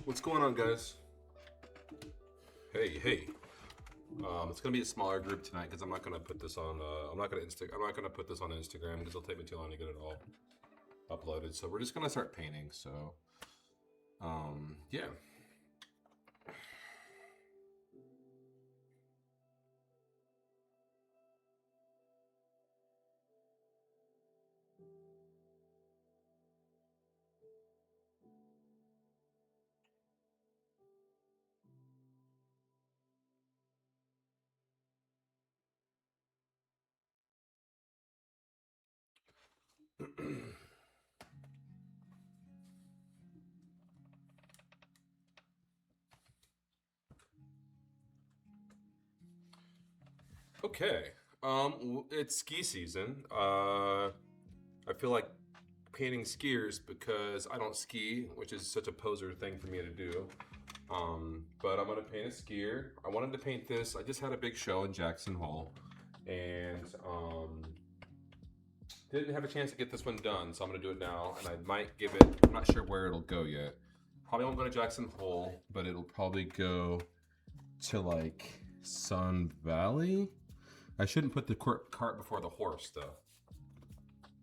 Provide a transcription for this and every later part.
What's going on, guys? Hey, hey. It's gonna be a smaller group tonight because I'm not gonna put this on. I'm not gonna put this on Instagram because it'll take me too long to get it all uploaded. So we're just gonna start painting. So, yeah. Okay. It's ski season. I feel like painting skiers because I don't ski, which is such a poser thing for me to do. But I'm gonna paint a skier. I wanted to paint this. I just had a big show in Jackson Hole, and didn't have a chance to get this one done, so I'm gonna do it now. And I might give it. I'm not sure where it'll go yet. Probably won't go to Jackson Hole, but it'll probably go to like Sun Valley. I shouldn't put the cart before the horse, though.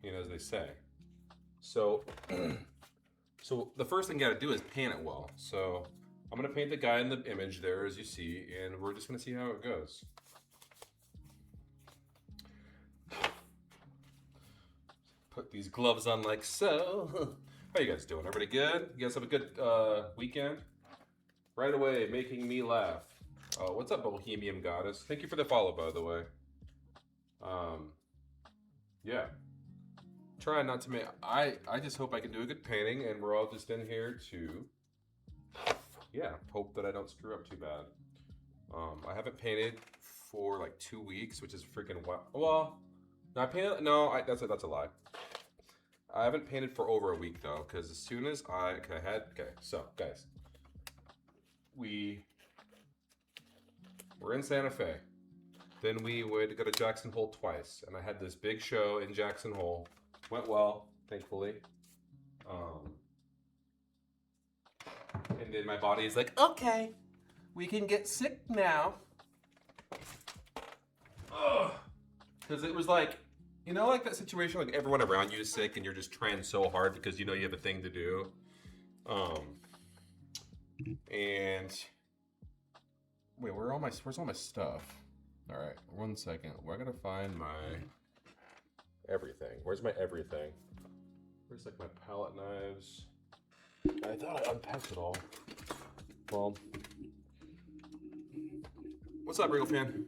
You know, as they say. So, so the first thing you got to do is paint it well. So I'm gonna paint the guy in the image there, as you see, and we're just gonna see how it goes. Put these gloves on like so. How you guys doing? Everybody good? You guys have a good weekend? Right away, making me laugh. What's up, Bohemian Goddess? Thank you for the follow, by the way. Yeah. Try not to make. I just hope I can do a good painting, and we're all just in here to, yeah, hope that I don't screw up too bad. I haven't painted for like 2 weeks, which is freaking wild. Well, no, I painted. No, that's a lie. I haven't painted for over a week though, because as soon as okay, so guys, we were in Santa Fe. Then we would go to Jackson Hole twice, and I had this big show in Jackson Hole. Went well, thankfully. And then my body is like, okay, we can get sick now. Because it was like, you know, like that situation, like everyone around you is sick, and you're just trying so hard because you know you have a thing to do. And wait, where's all my stuff? All right, 1 second. We're gonna find my everything. Where's my everything? Where's like my palette knives? I thought I unpacked it all. Well, what's up, Regal fan?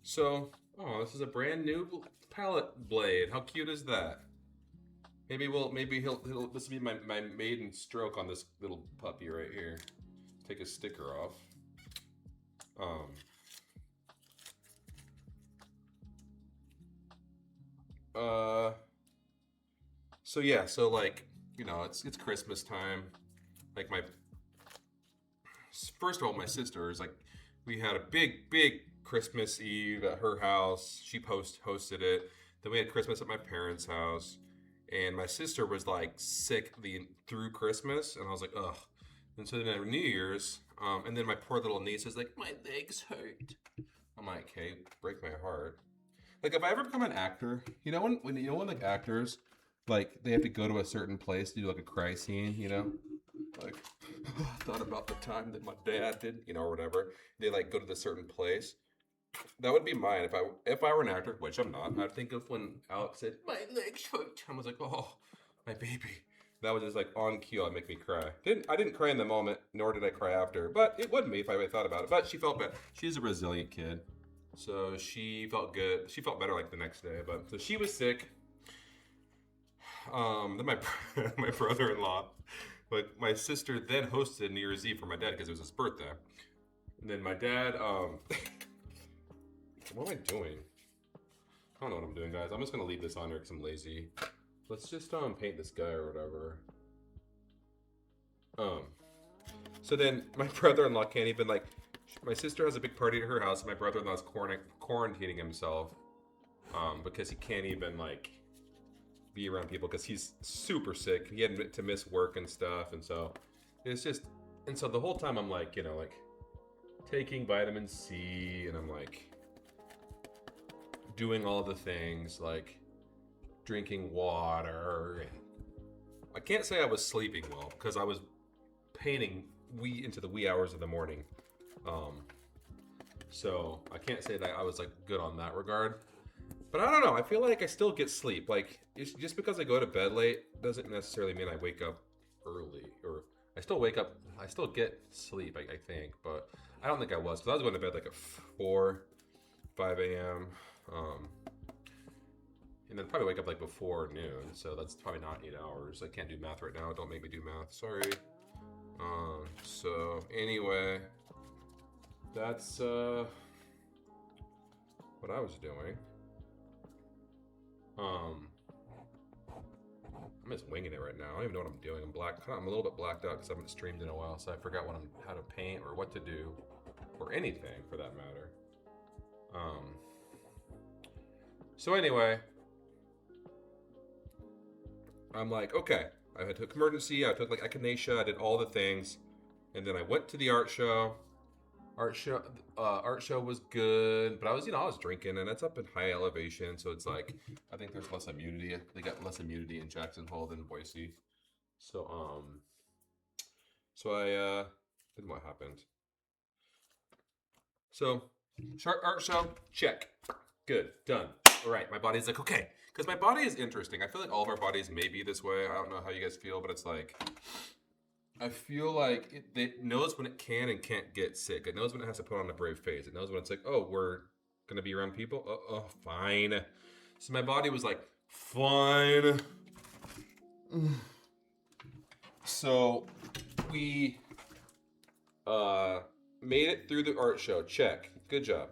So, oh, this is a brand new palette blade. How cute is that? maybe he'll this will be my maiden stroke on this little puppy right here. Take his sticker off. So yeah, so like, you know, it's Christmas time. Like first of all, my sister is like, we had a big Christmas Eve at her house. She hosted it. Then we had Christmas at my parents' house, and my sister was like sick through Christmas, and I was like, ugh. And so then at New Year's, and then my poor little niece is like, my legs hurt. I'm like, hey, break my heart. Like, if I ever become an actor, you know when like actors, like they have to go to a certain place to do like a cry scene, you know, like I thought about the time that my dad did, you know, or whatever. They like go to the certain place. That would be mine if I were an actor, which I'm not. I'd think of when Alex said my legs hurt. I was like, oh, my baby. That was just like on cue. It'd make me cry. I didn't cry in the moment, nor did I cry after. But it would me if I really thought about it. But she felt better. She's a resilient kid, so she felt good. She felt better like the next day. But so she was sick. Then my brother-in-law, like my sister, then hosted New Year's Eve for my dad because it was his birthday. And then my dad, what am I doing? I don't know what I'm doing, guys. I'm just gonna leave this on there because I'm lazy. Let's just paint this guy or whatever. So then my brother-in-law can't even like. My sister has a big party at her house. And my brother-in-law's quarantining himself, because he can't even like be around people because he's super sick. He had to miss work and stuff, and so it's just. And so the whole time I'm like, you know, like taking vitamin C, and I'm like doing all the things like drinking water. And I can't say I was sleeping well because I was painting into the wee hours of the morning. So I can't say that I was like good on that regard. But I don't know. I feel like I still get sleep. Like just because I go to bed late doesn't necessarily mean I wake up early. Or I still wake up. I still get sleep. I think, but I don't think I was because I was going to bed like at 5 a.m. And then probably wake up like before noon. So that's probably not 8 hours. I can't do math right now. Don't make me do math. Sorry. So anyway, that's what I was doing. I'm just winging it right now. I don't even know what I'm doing. I'm a little bit blacked out because I haven't streamed in a while, so I forgot how to paint or what to do, or anything for that matter. So anyway, I'm like, okay. I took emergency. I took like echinacea. I did all the things, and then I went to the art show. Art show was good, but I was drinking, and it's up in high elevation, so it's like I think there's less immunity. They got less immunity in Jackson Hole than Boise. So I then what happened? So art show, check, good, done. All right, my body's like okay, because my body is interesting. I feel like all of our bodies may be this way. I don't know how you guys feel, but it's like. I feel like it knows when it can and can't get sick. It knows when it has to put on a brave face. It knows when it's like, oh, we're going to be around people. Oh, fine. So my body was like, fine. So we made it through the art show. Check. Good job.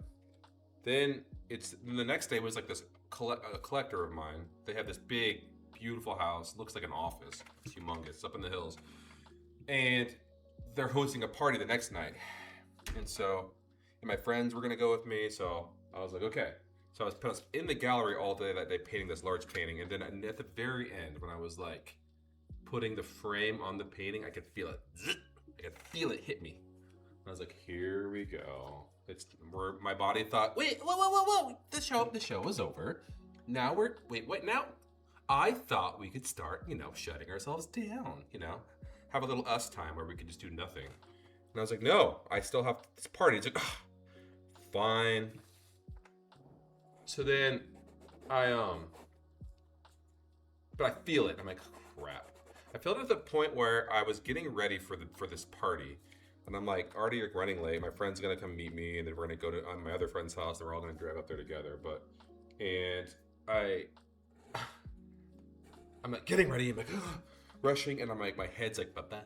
Then the next day was like this collector of mine. They have this big, beautiful house. Looks like an office. It's humongous. It's up in the hills. And they're hosting a party the next night. And my friends were going to go with me. So I was like, okay. So I was in the gallery all day that day painting this large painting. And then at the very end, when I was like putting the frame on the painting, I could feel it. I could feel it hit me. And I was like, here we go. It's where my body thought, wait, whoa. The show was over. Now wait, now? I thought we could start, shutting ourselves down, have a little us time where we could just do nothing. And I was like, no, I still have this party. It's like, fine. So then but I feel it. I'm like, crap. I felt it at the point where I was getting ready for this party. And I'm like, already running late. My friend's going to come meet me. And then we're going to go to my other friend's house. And we're all going to drive up there together. I'm like getting ready. I'm like rushing, and I'm like my head's like ba.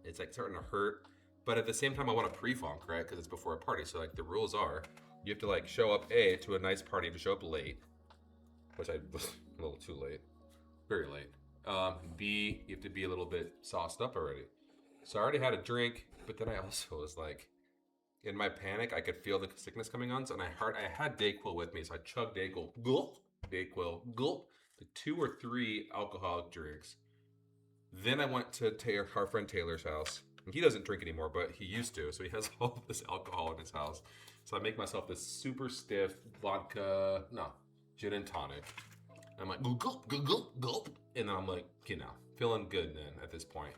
It's like starting to hurt, but at the same time I want a pre-funk, right? Because it's before a party. So like the rules are, you have to like show up to a nice party to show up late, which I was a little too late, very late. B, you have to be a little bit sauced up already. So I already had a drink, but then I also was like, in my panic, I could feel the sickness coming on. So I had Dayquil with me, so I chugged Dayquil, gulp, Dayquil, gulp, the 2 or 3 alcoholic drinks. Then I went to our friend Taylor's house. He doesn't drink anymore, but he used to, so he has all of this alcohol in his house. So I make myself this super stiff vodka, gin and tonic. I'm like, gulp, gulp, gulp, gulp. And then I'm like, feeling good then at this point.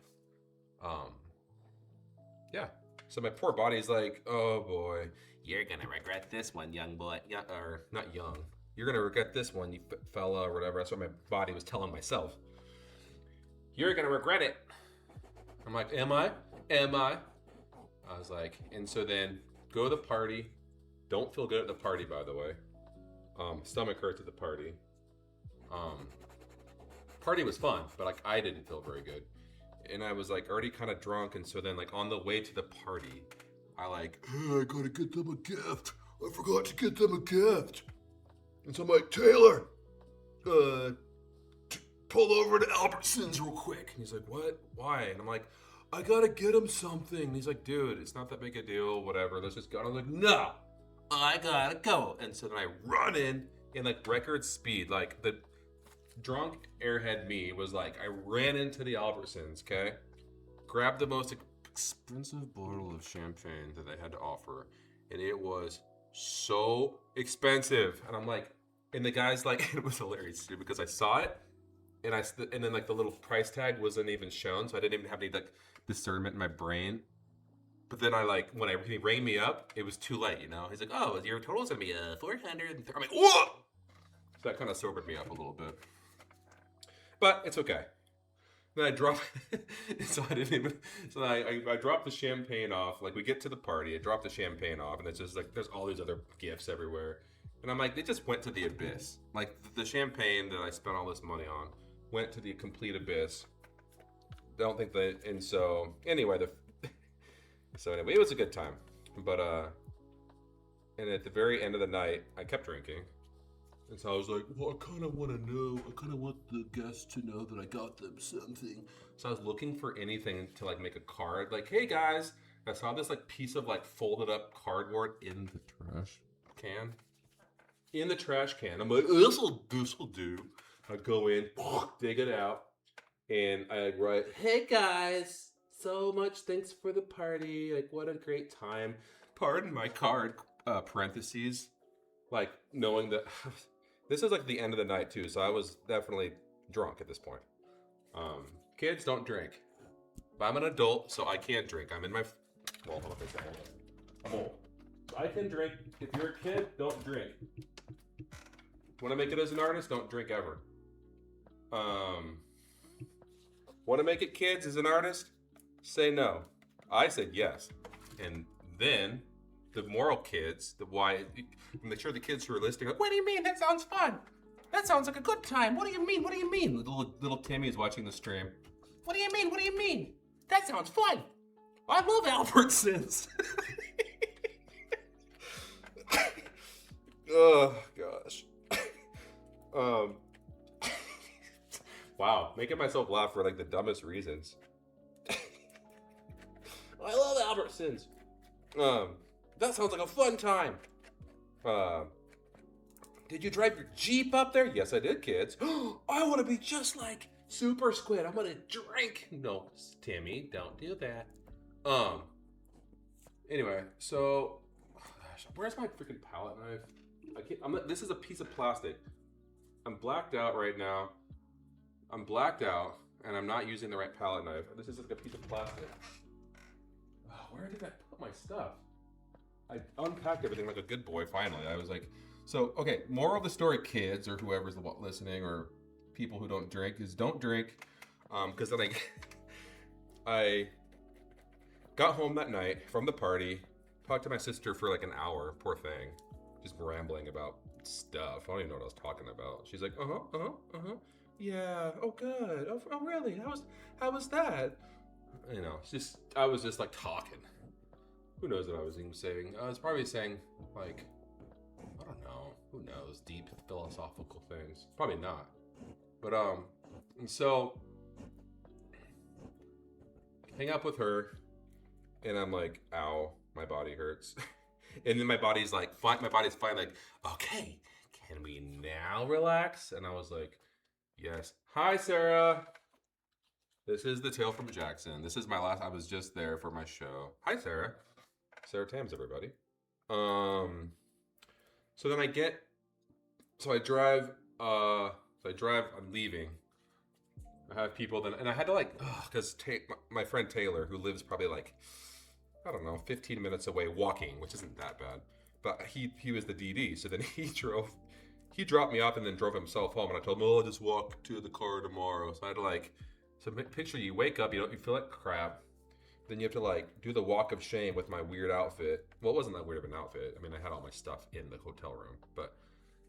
Yeah. So my poor body's like, oh boy, you're gonna regret this one, young boy. Or not young. You're gonna regret this one, you fella, or whatever. That's what my body was telling myself. You're gonna regret it. I'm like, am I? I was like, and so then go to the party. Don't feel good at the party, by the way. Stomach hurts at the party. Party was fun, but like I didn't feel very good. And I was like already kind of drunk, and so then like on the way to the party, I like, hey, I gotta get them a gift. I forgot to get them a gift. And so I'm like, Taylor, pull over to Albertsons real quick. And he's like, what? Why? And I'm like, I gotta get him something. And he's like, dude, it's not that big a deal, whatever. Let's just go. And I'm like, no, I gotta go. And so then I run in like record speed. Like the drunk airhead me was like, I ran into the Albertsons, okay? Grabbed the most expensive bottle of champagne that they had to offer. And it was so expensive. And I'm like, and the guy's like, it was hilarious too, because I saw it. And then like the little price tag wasn't even shown, so I didn't even have any like discernment in my brain. But then when he rang me up, it was too late, He's like, "Oh, your total's gonna be 400." I'm like, "Whoa!" So that kind of sobered me up a little bit, but it's okay. Then I drop, so I didn't even. So I dropped the champagne off. Like we get to the party, I drop the champagne off, and it's just like there's all these other gifts everywhere, and I'm like, they just went to the abyss. Like the champagne that I spent all this money on went to the complete abyss. Don't think that, and so anyway, it was a good time, but and at the very end of the night, I kept drinking, and so I was like, well, I kind of want the guests to know that I got them something. So I was looking for anything to like make a card, like, hey guys, I saw this like piece of like folded up cardboard in the trash can. I'm like, this'll do. I go in, dig it out, and I write, hey guys, so much thanks for the party. Like, what a great time. Pardon my card, parentheses. Like, knowing that this is like the end of the night too, so I was definitely drunk at this point. Kids don't drink. But I'm an adult, so I can't drink. I'm in my, well, hold on a second. I'm old. So I can drink. If you're a kid, don't drink. Want to make it as an artist? Don't drink ever. Want to make it kids as an artist? Say no. I said yes. And then the moral kids, make sure the kids who are listening, like, what do you mean? That sounds fun. That sounds like a good time. What do you mean? What do you mean? Little Timmy is watching the stream. What do you mean? What do you mean? That sounds fun. I love Albertsons. Oh gosh. Wow, making myself laugh for like the dumbest reasons. I love Albertsons. That sounds like a fun time. Did you drive your Jeep up there? Yes, I did, kids. I want to be just like Super Squid. I'm gonna drink. No, Timmy, don't do that. Anyway, so, gosh, where's my freaking palette knife? This is a piece of plastic. I'm blacked out right now. And I'm not using the right palette knife. This is like a piece of plastic. Oh, where did I put my stuff? I unpacked everything like a good boy, finally. I was like, so, okay, moral of the story, kids, or whoever's listening, or people who don't drink, is don't drink. Because then I got home that night from the party, talked to my sister for like an hour, poor thing, just rambling about stuff. I don't even know what I was talking about. She's like, Yeah. Oh, good. Oh, really? How was that? You know, it's just I was just like talking. Who knows what I was even saying? I was probably saying like I don't know. Who knows? Deep philosophical things. Probably not. But and so hang up with her, and I'm like, ow, my body hurts. And then my body's like, my body's fine. Like, okay, can we now relax? And I was like, yes. Hi, Sarah. This is the Tale from Jackson. This is my last. I was just there for my show. Hi, Sarah. Sarah Tams, everybody. Um. So then I get. So I drive. So I drive. I'm leaving. I have people then, and I had to like, because my friend Taylor, who lives probably like, I don't know, 15 minutes away walking, which isn't that bad, but he was the DD, so then he dropped me off and then drove himself home, and I told him, oh, I'll just walk to the car tomorrow. So I had to like, so picture you wake up, you feel like crap, then you have to like do the walk of shame with my weird outfit. Well, it wasn't that weird of an outfit. I mean, I had all my stuff in the hotel room, but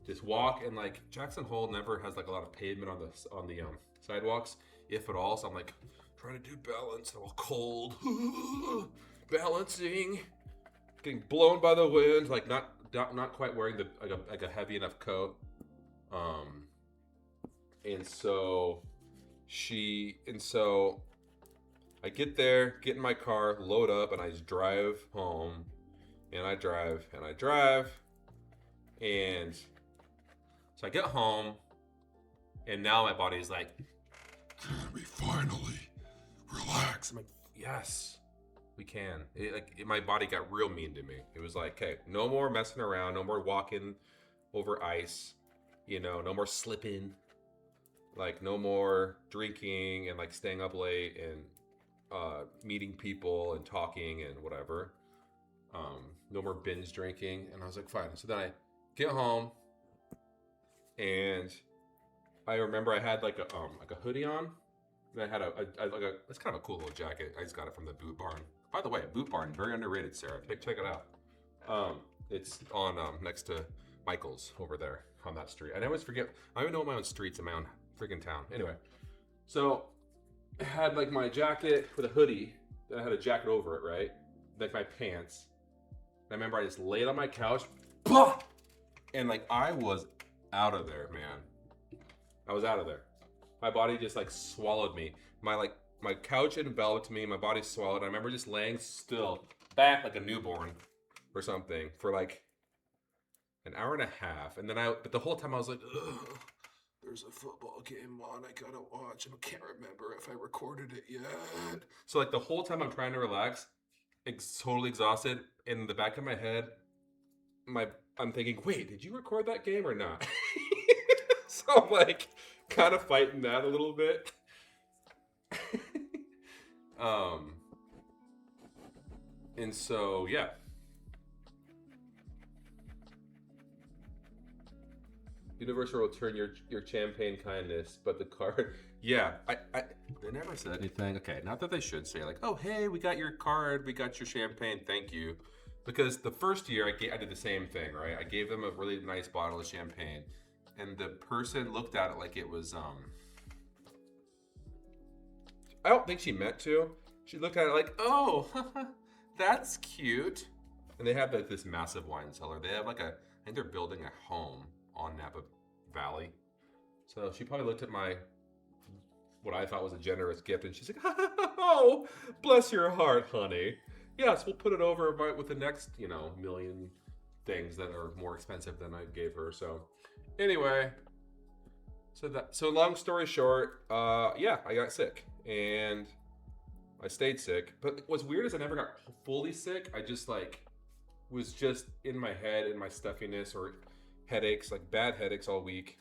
just walk, and like Jackson Hole never has like a lot of pavement on the sidewalks, if at all. So I'm like trying to do balance, all cold, balancing, getting blown by the wind, like not quite wearing the like a heavy enough coat. And so I get there, get in my car, load up, and I just drive home, and I drive and I drive, and so I get home, and now my body's like, can we finally relax? I'm like, yes, we can. My body got real mean to me. It was like, okay, no more messing around, no more walking over ice, no more slipping, like no more drinking and like staying up late and meeting people and talking and whatever. No more binge drinking. And I was like, fine. So then I get home, and I remember I had like a hoodie on, and I had it's kind of a cool little jacket. I just got it from the Boot Barn. By the way, Boot Barn, very underrated, Sarah. Check it out. It's on next to Michael's over there on that street. I always forget. I don't even know my own streets in my own freaking town. Anyway, so I had like my jacket with a hoodie. Then I had a jacket over it, right? Like my pants. And I remember I just laid on my couch, and like I was out of there, man. I was out of there. My body just like swallowed me. My couch enveloped me. My body swallowed. I remember just laying still, back like a newborn or something for like an hour and a half. And then but the whole time I was like, ugh, there's a football game on. I gotta watch. I can't remember if I recorded it yet. So like the whole time I'm trying to relax, totally exhausted. In the back of my head, I'm thinking, wait, did you record that game or not? So I'm like kind of fighting that a little bit. And so yeah. Universe will return your champagne kindness, but the card, yeah, they never said anything. Okay, not that they should say like, oh hey, we got your card, we got your champagne, thank you, because the first year I did the same thing, right? I gave them a really nice bottle of champagne, and the person looked at it like it was I don't think she meant to. She looked at it like, oh, that's cute. And they have like this massive wine cellar. They have like I think they're building a home on Napa Valley. So she probably looked at what I thought was a generous gift, and she's like, oh, bless your heart, honey. Yes, we'll put it over with the next, million things that are more expensive than I gave her. So anyway, so long story short, yeah, I got sick, and I stayed sick. But what's weird is I never got fully sick. I just was just in my head, in my stuffiness or headaches, like bad headaches all week.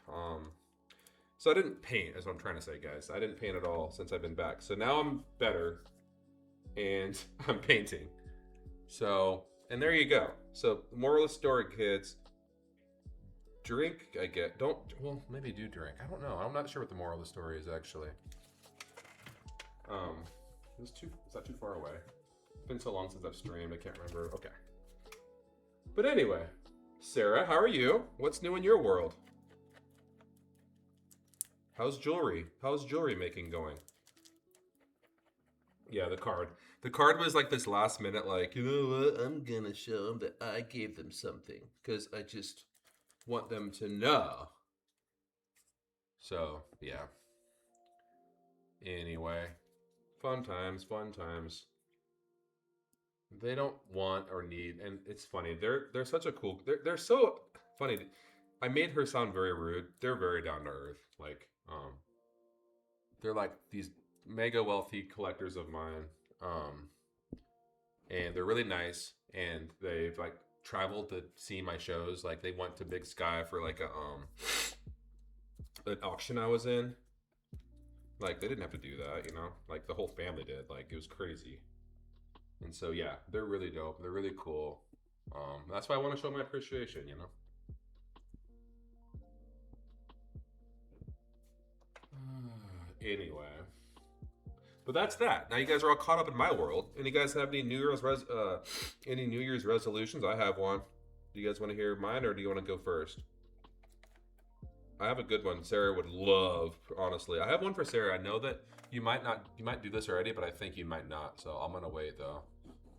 So I didn't paint, is what I'm trying to say, guys. I didn't paint at all since I've been back. So now I'm better, and I'm painting. So, and there you go. So, moral of the story, kids. Drink, maybe do drink. I don't know. I'm not sure what the moral of the story is, actually. It's not too far away. It's been so long since I've streamed, I can't remember. Okay. But anyway, Sarah, how are you? What's new in your world? How's jewelry? How's jewelry making going? Yeah, the card. The card was like this last minute, like, you know what? I'm gonna show them that I gave them something because I just want them to know. So, yeah. Anyway, fun times, fun times. They don't want or need, and it's funny. They're such a cool. They're so funny. I made her sound very rude. They're very down to earth. Like, they're like these mega wealthy collectors of mine. And they're really nice. And they've like traveled to see my shows. Like they went to Big Sky for like an auction I was in. Like they didn't have to do that, you know. Like the whole family did. Like it was crazy. And so yeah, they're really dope. They're really cool. That's why I want to show my appreciation, you know. Anyway, but that's that. Now you guys are all caught up in my world. And you guys have any any New Year's resolutions? I have one. Do you guys want to hear mine, or do you want to go first? I have a good one. Sarah would love, honestly. I have one for Sarah. I know that you might do this already, but I think you might not. So I'm gonna wait though.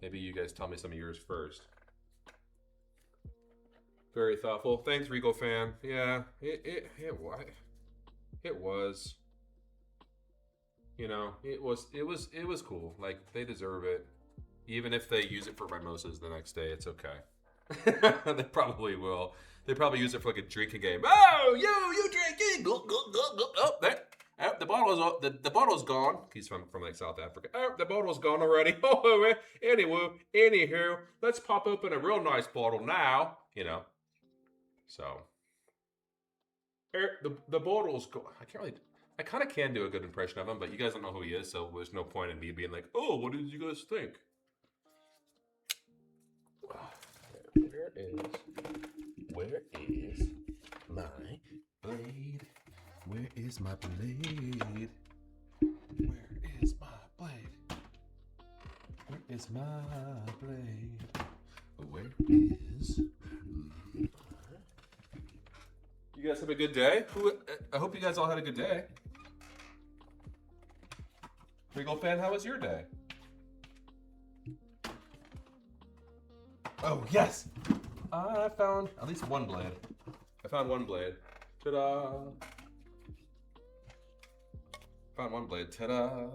Maybe you guys tell me some of yours first. Very thoughtful. Thanks, Regal fan. Yeah, it was. You know, it was cool. Like they deserve it. Even if they use it for mimosas the next day, it's okay. They probably will. They probably use it for like a drinking game. Oh, you drinking? Oh, that. Oh, the bottle's gone. He's from like South Africa. Oh, the bottle's gone already. Oh, anywho, let's pop open a real nice bottle now. You know. So, the bottle's gone. I kind of can do a good impression of him, but you guys don't know who he is, so there's no point in me being like, oh, what did you guys think? Where is my blade? Where is my blade? Where is my blade? Where is my blade? Where is... You guys have a good day? I hope you guys all had a good day. Regal fan, how was your day? Oh, yes! I found at least one blade. I found one blade. Ta-da! Found one blade. Ta-da!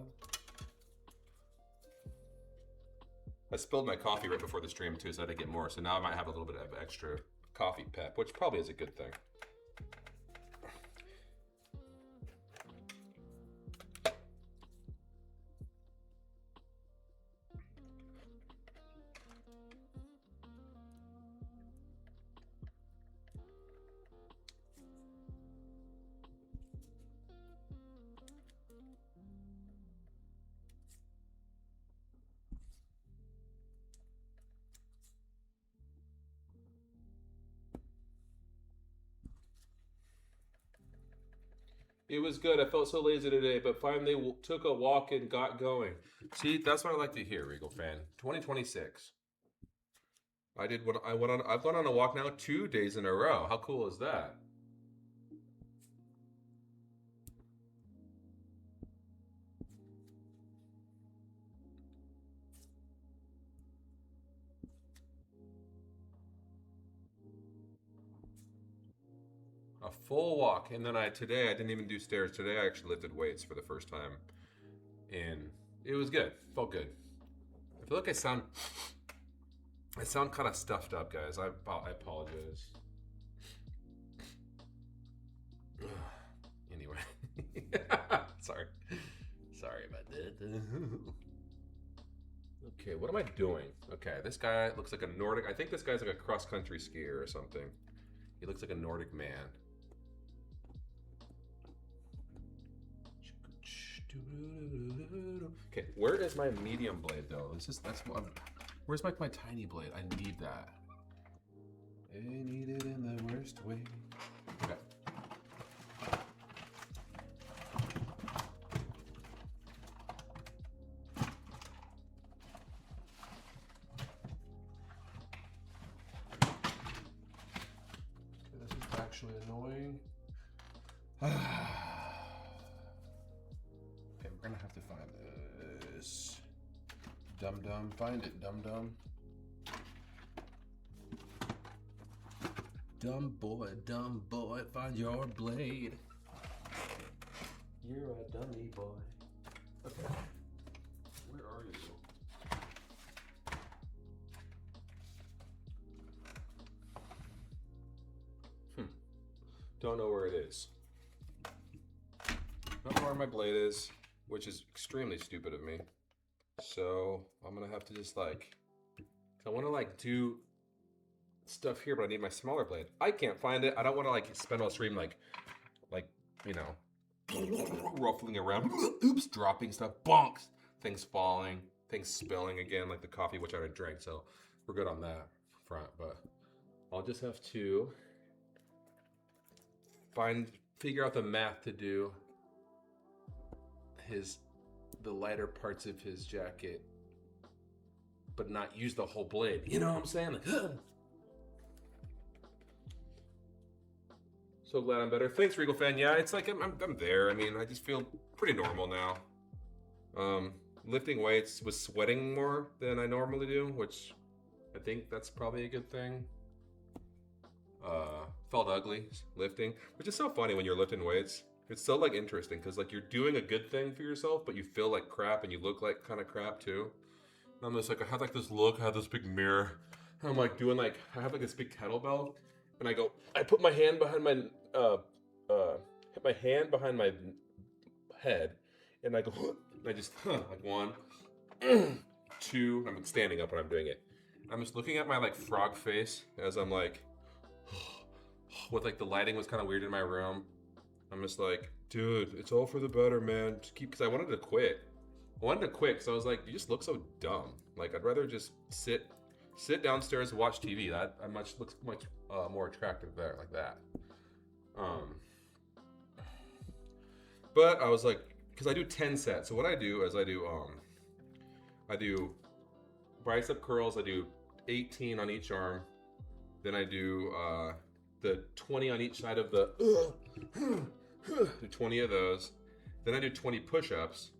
I spilled my coffee right before the stream too, so I had to get more. So now I might have a little bit of extra coffee pep, which probably is a good thing. It was good. I felt so lazy today, but finally took a walk and got going. See, that's what I like to hear, Regal fan. 2026. I've gone on a walk now 2 days in a row. How cool is that? A full walk, and then today I didn't even do stairs. Today I actually lifted weights for the first time, and it was good. Felt good. I feel like I sound kind of stuffed up, guys. I apologize. Anyway, sorry about that. Okay, what am I doing? Okay, this guy looks like a Nordic. I think this guy's like a cross-country skier or something. He looks like a Nordic man. Okay, where is my medium blade though? Where's my tiny blade? I need that. I need it in the worst way. Okay. This is actually annoying. Dum dum, find it, dum dum. Dumb boy, find your blade. You're a dummy boy. Okay. Where are you? Don't know where it is. Not know where my blade is, which is extremely stupid of me. So I'm gonna have to just like, I want to like do stuff here, but I need my smaller blade. I can't find it. I don't want to like spend all stream like, you know, ruffling around. Oops, dropping stuff. Bonks. Things falling. Things spilling again, like the coffee, which I already drank. So we're good on that front. But I'll just have to figure out the math to do the lighter parts of his jacket, but not use the whole blade. You know what I'm saying? Like, so glad I'm better. Thanks, Regal Fan. Yeah, it's like I'm there. I mean, I just feel pretty normal now. Lifting weights was sweating more than I normally do, which I think that's probably a good thing. Felt ugly lifting, which is so funny when you're lifting weights. It's so like interesting because like you're doing a good thing for yourself, but you feel like crap and you look like kind of crap too. And I'm just like, I have like this look, I have this big mirror. And I'm like doing like, I have like this big kettlebell, and I put my hand behind my hit my hand behind my head, and I go, and I just like 1, 2. I'm standing up when I'm doing it. I'm just looking at my like frog face as I'm like, with like the lighting was kind of weird in my room. I'm just like, dude, it's all for the better, man. Just keep, because I wanted to quit. Because I was like, you just look so dumb. Like, I'd rather just sit downstairs and watch TV. That looks much more attractive there, like that. But I was like, because I do 10 sets. So what I do is I do bicep curls. I do 18 on each arm. Then I do the 20 on each side of the. Do 20 of those. Then I do 20 push-ups.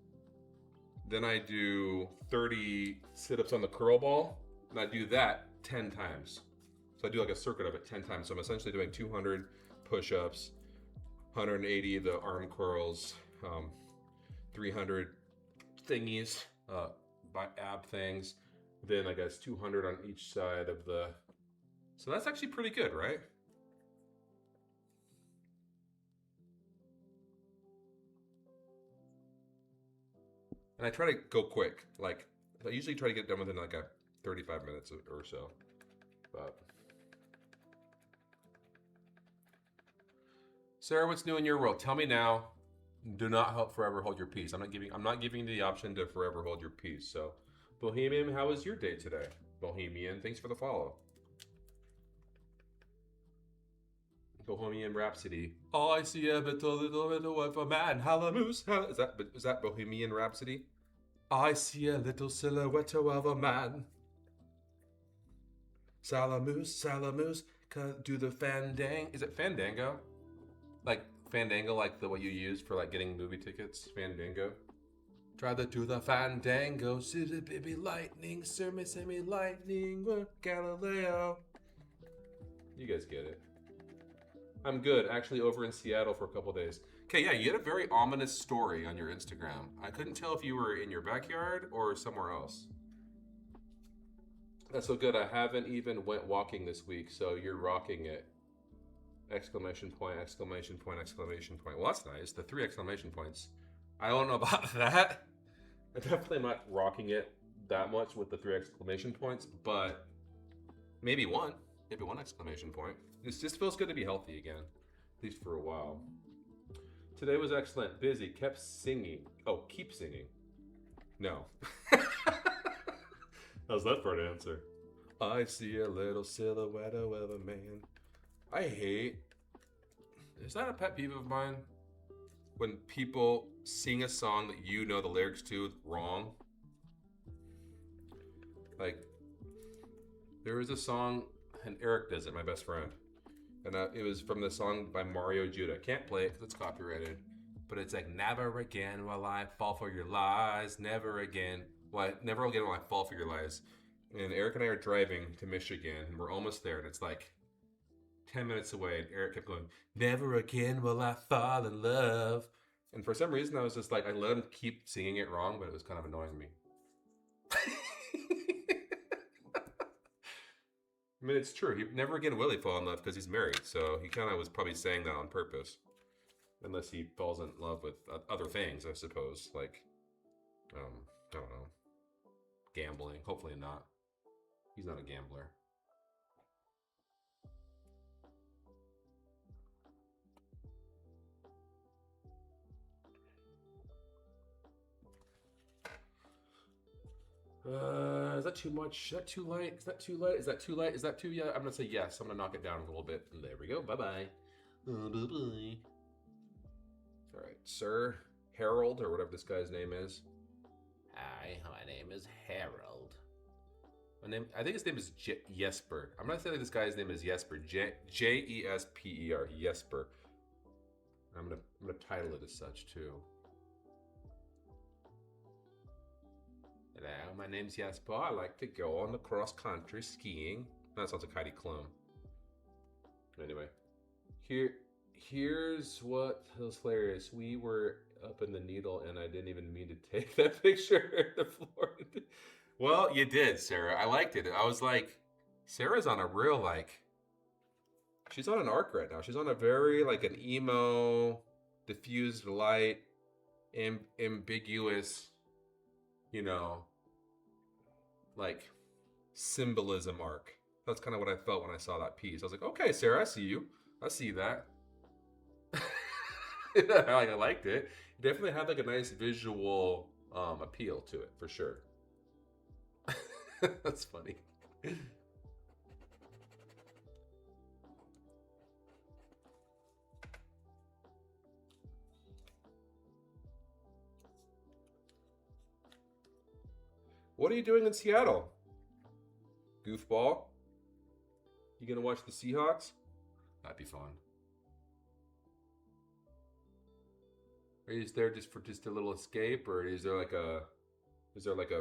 Then I do 30 sit-ups on the curl ball. And I do that 10 times. So I do like a circuit of it 10 times. So I'm essentially doing 200 push-ups, 180 the arm curls, 300 thingies, by ab things. Then I guess 200 on each side of the. So that's actually pretty good, right? And I try to go quick. Like, I usually try to get done within like 35 minutes or so. But Sarah, what's new in your world? Tell me now. Do not forever hold your peace. I'm not giving you the option to forever hold your peace. So, Bohemian, how was your day today? Bohemian, thanks for the follow. Bohemian Rhapsody. Oh, I see a little of a man. Halamoose. Is that Bohemian Rhapsody? I see a little silhouette of a man. Salamoose, do the fandango. Is it Fandango? Like Fandango, like the what you use for like getting movie tickets? Fandango. Try to do the Fandango. City baby lightning, semi lightning, Galileo. You guys get it. I'm good. Actually, over in Seattle for a couple days. Okay, yeah, you had a very ominous story on your Instagram. I couldn't tell if you were in your backyard or somewhere else. That's so good. I haven't even went walking this week, so you're rocking it. Exclamation point, exclamation point, exclamation point. Well, that's nice. The 3 exclamation points. I don't know about that. I definitely am not rocking it that much with the 3 exclamation points, but maybe one. Maybe 1 exclamation point. It just feels good to be healthy again, at least for a while. Today was excellent. Busy. Kept singing. Oh, keep singing. No. How's that for an answer? I see a little silhouette of a man. I hate. Is that a pet peeve of mine? When people sing a song that you know the lyrics to wrong. Like, there is a song, and Eric does it, my best friend. And it was from the song by Mario Judah. Can't play it because it's copyrighted. But it's like, never again will I fall for your lies. Never again Well, I never again will I fall for your lies. And Eric and I are driving to Michigan, and we're almost there, and it's like 10 minutes away, and Eric kept going, "Never again will I fall in love." And for some reason, I was just like, I let him keep singing it wrong, but it was kind of annoying me. I mean, it's true. He never again will he fall in love because he's married. So he kind of was probably saying that on purpose, unless he falls in love with other things, I suppose, like I don't know, gambling. Hopefully not. He's not a gambler. Is that too much? Is that too light? Is that too light? Is that too light? Is that too yeah? I'm gonna say yes. I'm gonna knock it down a little bit. And there we go. Bye bye. Bye bye. All right, Sir Harold or whatever this guy's name is. Hi, my name is Harold. My name, I think his name is Jesper. I'm gonna say like this guy's name is Jesper. Jesper. Jesper. I'm gonna title it as such too. Hello, my name's Jesper. I like to go on the cross country skiing. That sounds like Heidi Klum. Anyway, here's what was hilarious. We were up in the Needle, and I didn't even mean to take that picture of the floor. Well, you did, Sarah. I liked it. I was like, Sarah's on a real like. She's on an arc right now. She's on a very like an emo, diffused light, ambiguous, you know, like symbolism arc. That's kind of what I felt when I saw that piece. I was like, okay, Sarah, I see you. I see that. I liked it. It definitely had like a nice visual appeal to it for sure. That's funny. What are you doing in Seattle? Goofball? You gonna watch the Seahawks? That'd be fun. Are you there just for just a little escape, or is there like a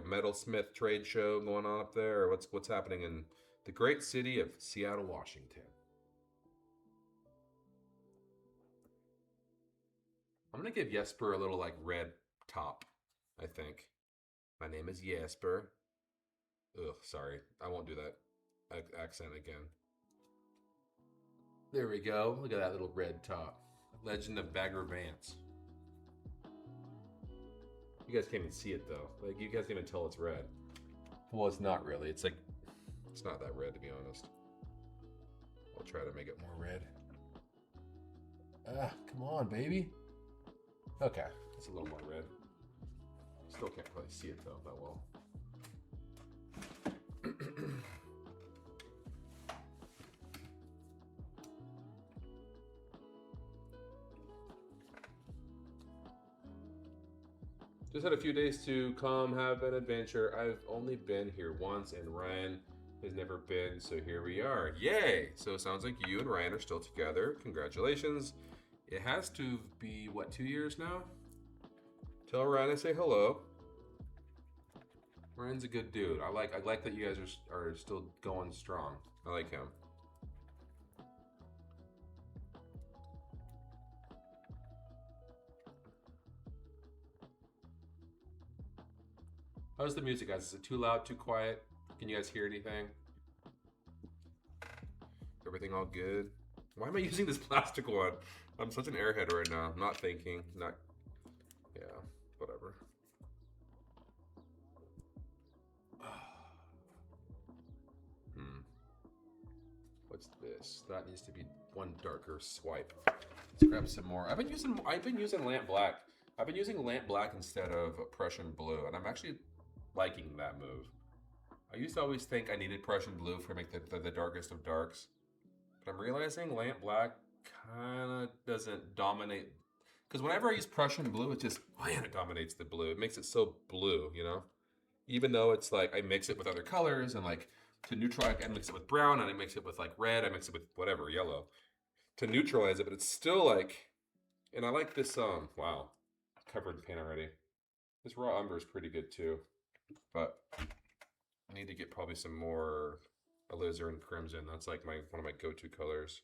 metalsmith trade show going on up there, or what's happening in the great city of Seattle, Washington? I'm gonna give Jesper a little like red top, I think. My name is Jesper. Ugh, sorry. I won't do that accent again. There we go. Look at that little red top. Legend of Bagger Vance. You guys can't even see it though. Like you guys can't even tell it's red. Well, it's not really. It's like it's not that red to be honest. I'll try to make it more red. Ah, come on, baby. Okay, it's a little more red. Still can't really see it though that well. Just had a few days to come have an adventure. I've only been here once, and Ryan has never been, so here we are. Yay! So it sounds like you and Ryan are still together. Congratulations. It has to be, what, 2 years now? Tell Ryan I say hello. Ryan's a good dude. I like that you guys are still going strong. I like him. How's the music, guys? Is it too loud, too quiet? Can you guys hear anything? Everything all good? Why am I using this plastic one? I'm such an airhead right now. I'm not thinking. Not. Yeah, whatever. What's this? That needs to be one darker swipe. Let's grab some more. I've been using lamp black. I've been using lamp black instead of Prussian blue, and I'm actually liking that move. I used to always think I needed Prussian blue for make the darkest of darks, but I'm realizing lamp black kind of doesn't dominate. Because whenever I use Prussian blue, it just, man, it dominates the blue. It makes it so blue, you know? Even though it's like, I mix it with other colors and like, to neutralize, I mix it with brown and I mix it with like red, I mix it with whatever, yellow, to neutralize it, but it's still like, and I like this, wow, covered in paint already. This raw umber is pretty good too. But I need to get probably some more alizarin crimson. That's like one of my go-to colors.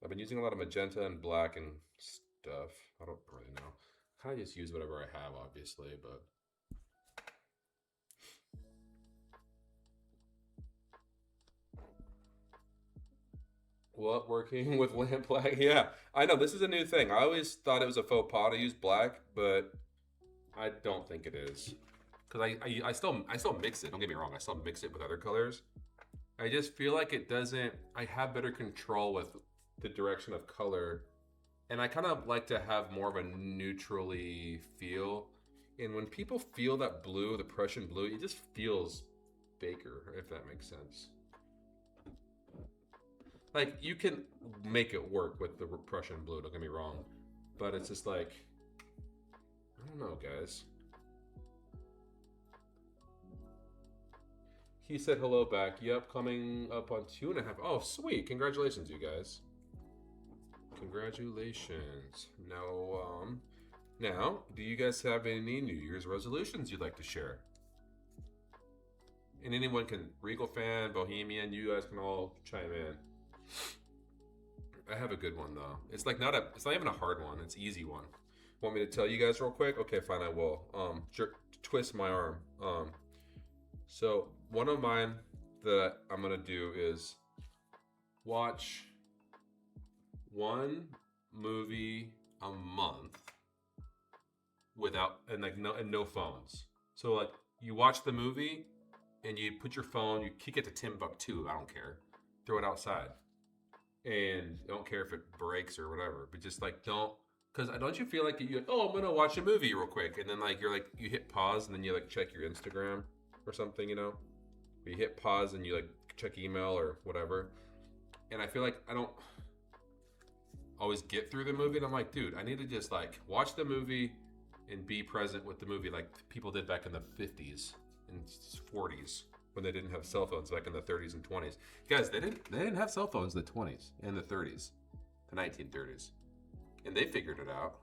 I've been using a lot of magenta and black and stuff. I don't really know. Kind of just use whatever I have, obviously, but. What, working with lamp black? Yeah, I know this is a new thing. I always thought it was a faux pas to use black, but I don't think it is. Cause I still mix it. Don't get me wrong. I still mix it with other colors. I just feel like it doesn't. I have better control with the direction of color, and I kind of like to have more of a neutrally feel. And when people feel that blue, the Prussian blue, it just feels faker, if that makes sense. Like you can make it work with the Prussian blue. Don't get me wrong, but it's just like I don't know, guys. He said hello back. Yep, coming up on 2.5. Oh, sweet! Congratulations, you guys. Congratulations. Now, do you guys have any New Year's resolutions you'd like to share? And anyone can, Regal fan, Bohemian, you guys can all chime in. I have a good one though. It's like it's not even a hard one. It's an easy one. Want me to tell you guys real quick? Okay, fine, I will. Twist my arm. So one of mine that I'm gonna do is watch one movie a month without no phones. So like you watch the movie and you put your phone, you kick it to Timbuktu. I don't care. Throw it outside. And I don't care if it breaks or whatever, but just like because don't you feel like I'm gonna watch a movie real quick, and then like you hit pause and then you like check your Instagram or something, Or you hit pause and you like check email or whatever, and I feel like I don't always get through the movie, and I'm like, dude, I need to just like watch the movie and be present with the movie like people did back in the 50s and 40s. When they didn't have cell phones back in the 30s and 20s. Guys, they didn't have cell phones in the 20s and the 30s, the 1930s. And they figured it out.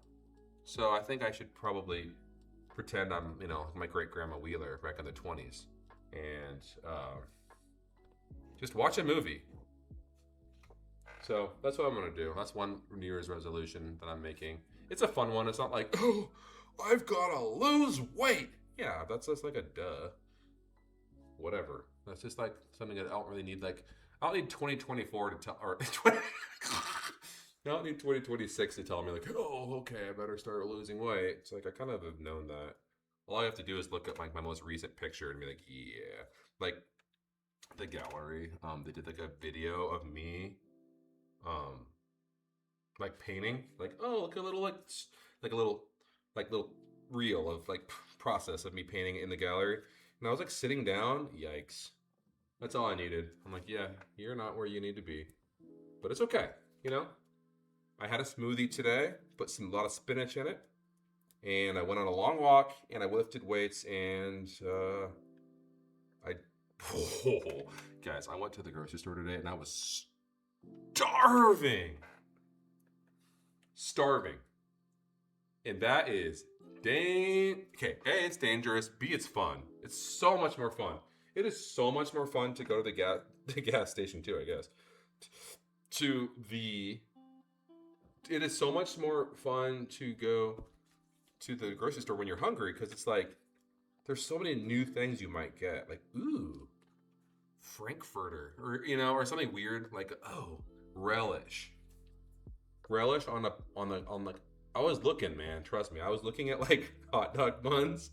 So I think I should probably pretend I'm, my great grandma Wheeler back in the 20s and just watch a movie. So that's what I'm going to do. That's one New Year's resolution that I'm making. It's a fun one. It's not like, oh, I've got to lose weight. Yeah, that's just like a duh. Whatever. That's just like something that I don't really need. Like, I don't need 2024 to tell, or 20, I don't need 2026 to tell me like, oh, okay, I better start losing weight. It's like I kind of have known that. All I have to do is look at like my most recent picture and be like, yeah, like the gallery. They did like a video of me, like painting. Like, oh, look a little like a little reel of like process of me painting in the gallery. And I was like sitting down, yikes. That's all I needed. I'm like, yeah, you're not where you need to be. But it's okay, I had a smoothie today, put a lot of spinach in it. And I went on a long walk and I lifted weights and guys, I went to the grocery store today and I was starving. And that is okay, A, it's dangerous. B, it's fun. It's so much more fun. It is so much more fun to go to the gas station too, I guess. It is so much more fun to go to the grocery store when you're hungry because it's like there's so many new things you might get. Like, ooh, Frankfurter, or something weird like, oh, relish on the. I was looking, man. Trust me. I was looking at like hot dog buns.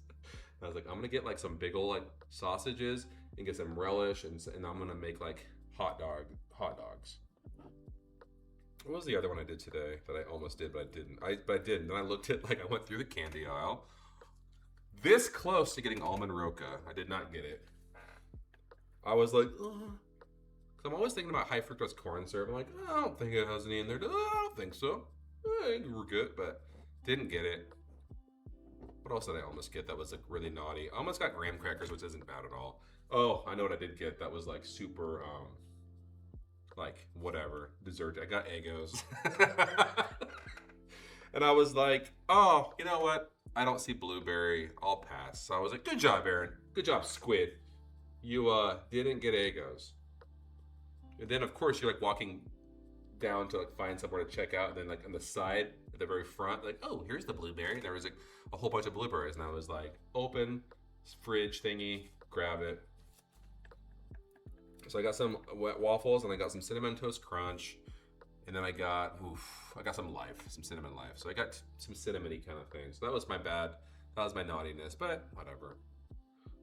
I was like, I'm gonna get like some big old like sausages and get some relish, and I'm gonna make like hot dogs. What was the other one I did today that I almost did but I didn't? But I did. And then I looked at I went through the candy aisle. This close to getting almond roca. I did not get it. I was like, ugh. I'm always thinking about high fructose corn syrup. I'm like, I don't think it has any in there. I don't think so. We're good, but didn't get it. What else did I almost get that was like really naughty? I almost got graham crackers, which isn't bad at all. Oh, I know what I did get that was like super, like whatever, dessert. I got Eggos. And I was like, oh, you know what? I don't see blueberry. I'll pass. So I was like, good job, Aaron. Good job, Squid. You didn't get Eggos. And then of course you're like walking down to like find somewhere to check out, and then like on the side at the very front, like, oh, here's the blueberry. And there was like a whole bunch of blueberries, and I was like, open fridge thingy, grab it. So I got some wet waffles, and I got some cinnamon toast crunch, and then I got some life, some cinnamon life. So I got some cinnamony kind of things. So that was my bad. That was my naughtiness, but whatever.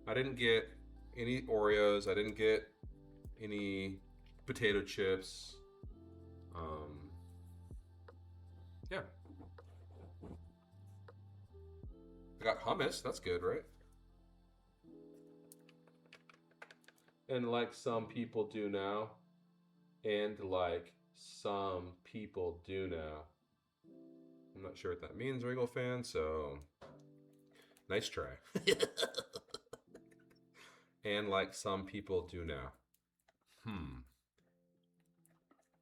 I didn't get any Oreos. I didn't get any potato chips. Yeah. I got hummus. That's good, right? And like some people do now. And like some people do now. I'm not sure what that means, Regal fan, so nice try. And like some people do now.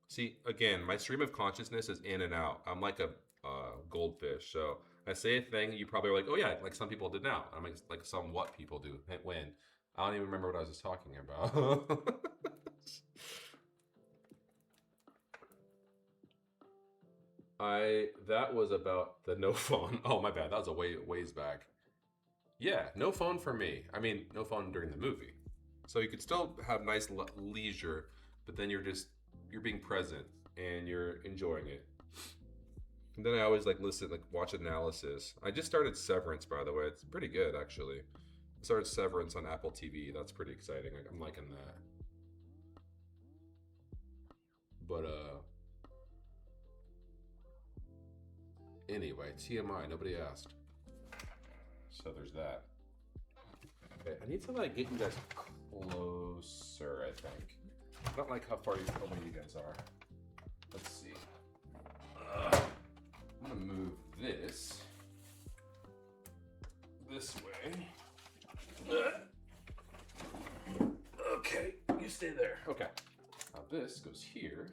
See, again, my stream of consciousness is in and out. I'm like a goldfish. So I say a thing, you probably are like, oh yeah, like some people did now. I mean, like some what people do. When? I don't even remember what I was just talking about. That was about the no phone. Oh, my bad. That was a ways back. Yeah, no phone for me. I mean, no phone during the movie. So you could still have nice leisure, but then you're being present and you're enjoying it. And then I always like listen, like watch analysis. I just started Severance, by the way. It's pretty good, actually. I started Severance on Apple TV. That's pretty exciting. I'm liking that. But anyway, TMI. Nobody asked. So there's that. Okay, I need to like get you guys closer, I think. I don't like how far away you guys are. Let's see. I'm gonna move this way. Okay, you stay there. Okay. Now this goes here.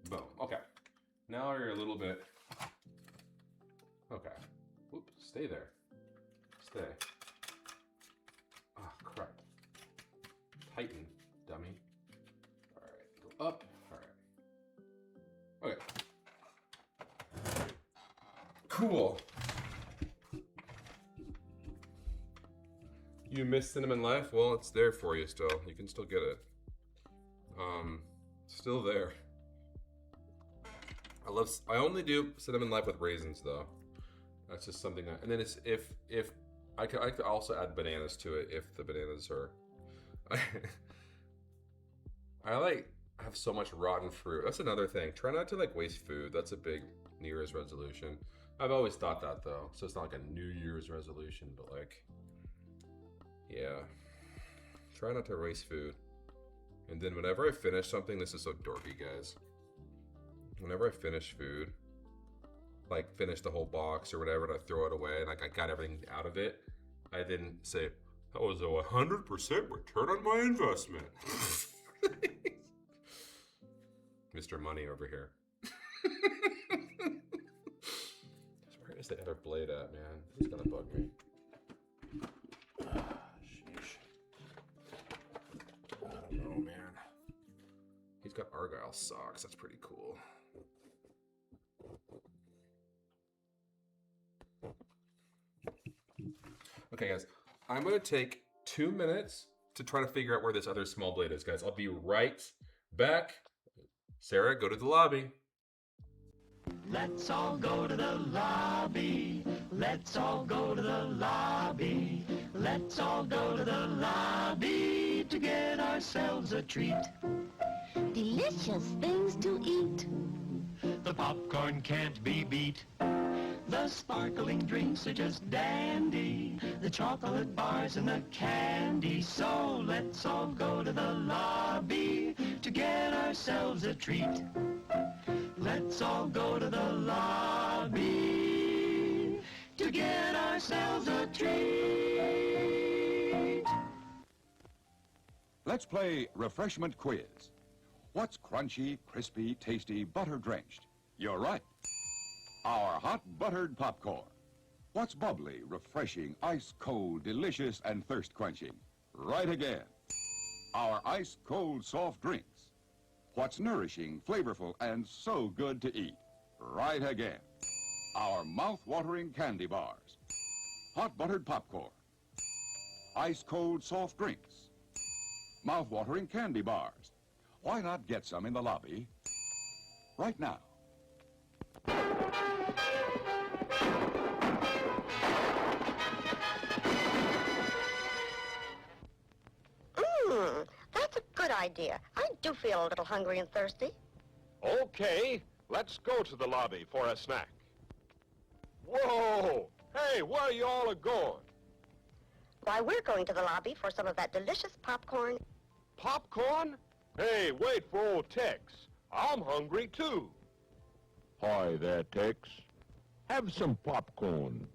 Boom. Okay. Now you're a little bit. Okay. Whoop. Stay there. Stay. Oh, crap. Tighten, dummy. All right. Go up. All right. Okay. Cool. You missed Cinnamon Life? Well, it's there for you still. You can still get it. Still there. I only do Cinnamon Life with raisins though. That's just something and then it's if I could also add bananas to it if the bananas are I have so much rotten fruit. That's another thing. Try not to like waste food. That's a big New Year's resolution. I've always thought that though. So it's not like a New Year's resolution, but like yeah. Try not to waste food. And then whenever I finish something, this is so dorky, guys. Whenever I finish food, like finish the whole box or whatever, and I throw it away, and like I got everything out of it, I then say, that was a 100% return on my investment. Mr. Money over here. Where is the other blade at, man? It's gonna bug me. Sheesh. I don't know, man. He's got Argyle socks. That's pretty cool. Okay, guys. I'm going to take 2 minutes to try to figure out where this other small blade is, guys. I'll be right back. Sarah, go to the lobby. Let's all go to the lobby. Let's all go to the lobby. Let's all go to the lobby to get ourselves a treat. Delicious things to eat. The popcorn can't be beat. The sparkling drinks are just dandy. The chocolate bars and the candy. So let's all go to the lobby to get ourselves a treat. Let's all go to the lobby to get ourselves a treat. Let's play Refreshment Quiz. What's crunchy, crispy, tasty, butter-drenched? You're right. Our hot buttered popcorn. What's bubbly, refreshing, ice-cold, delicious, and thirst-quenching? Right again. Our ice-cold soft drinks. What's nourishing, flavorful, and so good to eat? Right again. Our mouth-watering candy bars. Hot buttered popcorn. Ice-cold soft drinks. Mouth-watering candy bars. Why not get some in the lobby right now? That's a good idea. I do feel a little hungry and thirsty. Okay, let's go to the lobby for a snack. Whoa! Hey, where you all are going? Why, we're going to the lobby for some of that delicious popcorn. Popcorn? Hey, wait for old Tex. I'm hungry too. Hi there, Tex. Have some popcorn.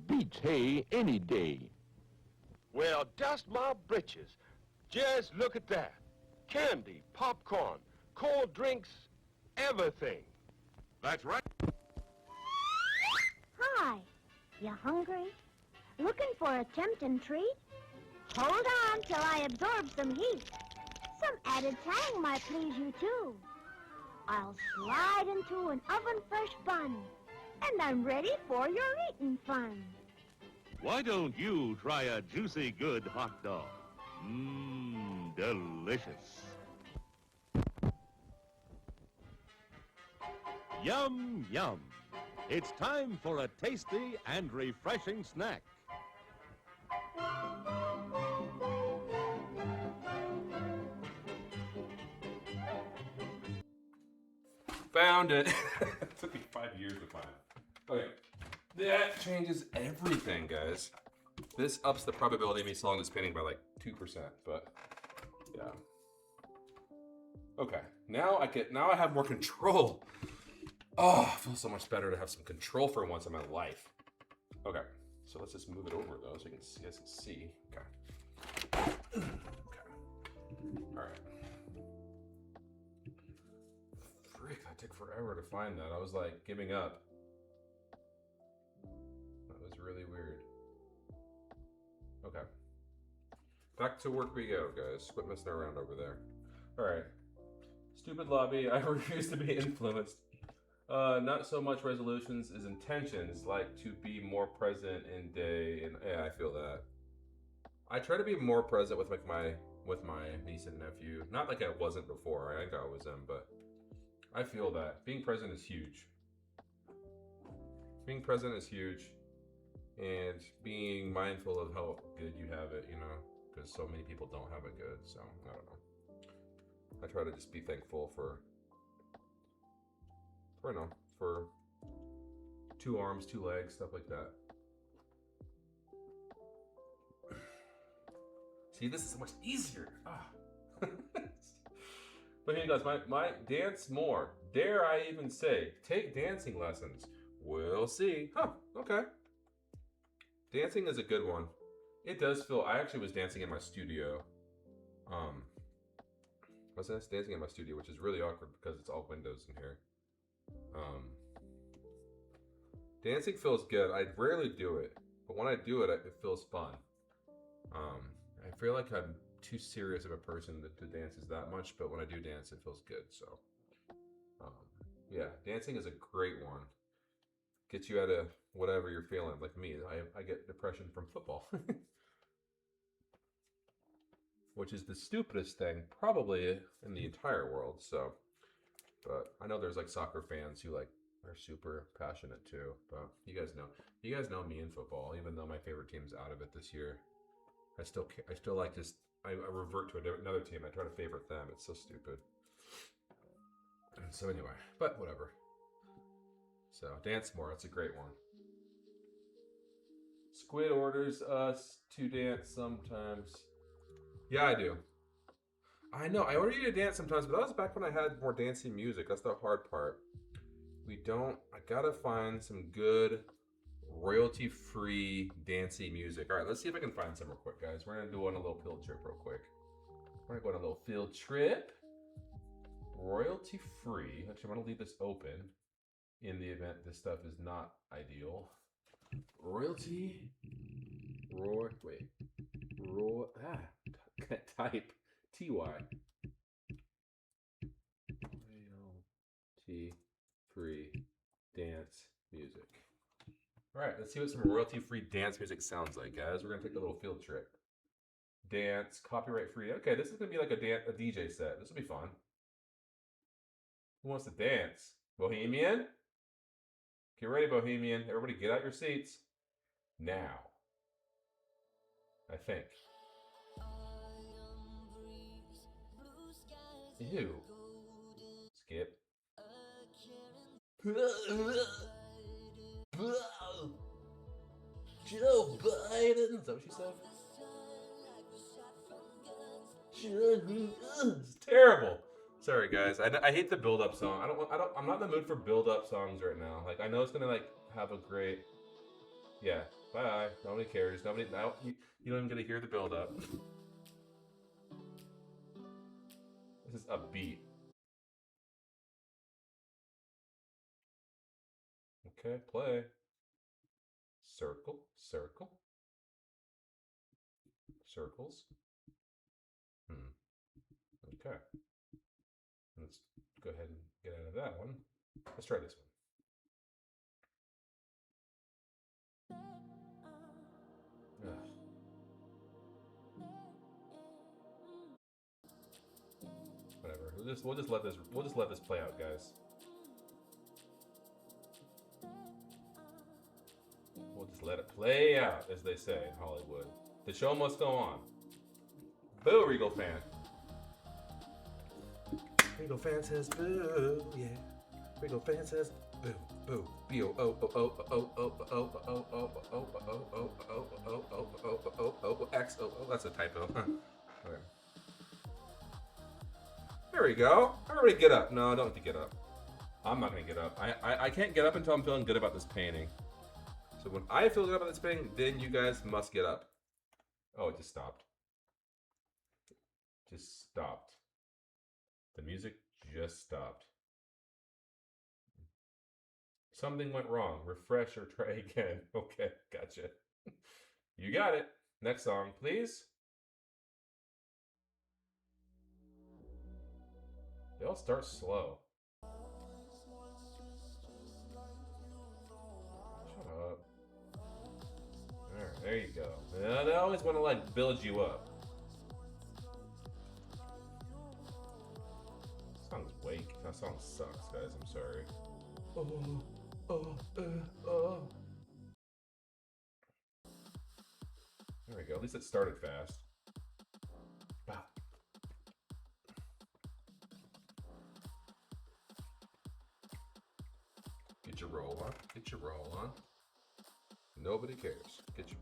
Beats hay any day. Well, dust my britches. Just look at that. Candy, popcorn, cold drinks, everything. That's right. Hi. You hungry? Looking for a tempting treat? Hold on till I absorb some heat. Some added tang might please you too. I'll slide into an oven-fresh bun, and I'm ready for your eating fun. Why don't you try a juicy good hot dog? Mmm, delicious. Yum, yum. It's time for a tasty and refreshing snack. Found it. It took me 5 years to find it. Okay. That changes everything, guys. This ups the probability of me selling this painting by like 2%, but yeah. Okay. Now I have more control. Oh, it feels so much better to have some control for once in my life. Okay. So let's just move it over though so you guys can see. Okay. Okay. Alright. Frick, that took forever to find that. I was like giving up. That was really weird. Okay. Back to work we go, guys. Quit messing around over there. Alright. Stupid lobby. I refuse to be influenced. Not so much resolutions as intentions, like to be more present in day, and yeah, I feel that. I try to be more present with like my niece and nephew. Not like I wasn't before. I think I always am, but I feel that being present is huge. Being present is huge, and being mindful of how good you have it, you know, because so many people don't have it good. So I don't know. I try to just be thankful for for 2 arms, 2 legs, stuff like that. See, this is so much easier. But here you guys, my dance more. Dare I even say, take dancing lessons. We'll see. Huh, okay. Dancing is a good one. It does feel, I actually was dancing in my studio. Was I dancing in my studio, which is really awkward because it's all windows in here. Dancing feels good. I rarely do it, but when I do it, it feels fun. I feel like I'm too serious of a person to dance that much, but when I do dance, it feels good. So, yeah, dancing is a great one. Gets you out of whatever you're feeling. Like me, I get depression from football, which is the stupidest thing probably in the entire world. So. But I know there's like soccer fans who like are super passionate too. But you guys know me in football. Even though my favorite team's out of it this year, I still like just I revert to another team. I try to favorite them. It's so stupid. And so anyway, but whatever. So dance more. That's a great one. Squid orders us to dance sometimes. Yeah, I do. I know, I order you to dance sometimes, but that was back when I had more dancing music. That's the hard part. I gotta find some good royalty-free dancey music. All right, let's see if I can find some real quick, guys. We're gonna go on a little field trip real quick. We're gonna go on a little field trip. Royalty-free. Actually, I'm gonna leave this open in the event this stuff is not ideal. Royalty. Roar. Wait. Roar. Type. TY. Royalty free dance music. All right, let's see what some royalty free dance music sounds like, guys. We're gonna take a little field trip. Dance, copyright free. Okay, this is gonna be like a DJ set. This will be fun. Who wants to dance? Bohemian? Get ready, Bohemian. Everybody get out your seats. Now. I think. Ew. Skip. Joe Biden. Is that what she said? It's terrible. Sorry guys, I hate the build-up song. I'm not in the mood for build-up songs right now. Like I know it's gonna like have a great, yeah. Bye. Nobody cares. Nobody. Now you don't even get to hear the build-up. This is upbeat. Okay, play. Circle, circle, circles. Okay. Let's go ahead and get out of that one. Let's try this one. Ugh. Whatever. We'll just let this play out, guys. We'll just let it play out, as they say in Hollywood. The show must go on. Boo, Regal fan. Regal fan says boo, yeah. Regal fan says boo, boo, boo, X, that's a typo. Okay. There we go. Everybody get up. No, I don't have to get up. I'm not gonna get up. I can't get up until I'm feeling good about this painting. So when I feel good about this painting, then you guys must get up. Oh, it just stopped. Just stopped. The music just stopped. Something went wrong. Refresh or try again. Okay, gotcha. You got it. Next song, please. They all start slow. Shut up. Alright, there you go. They always want to like build you up. This song's wake. That song sucks, guys. I'm sorry. There we go. At least it started fast. Wow. Get your roll on. Get your roll on. Nobody cares. Get your...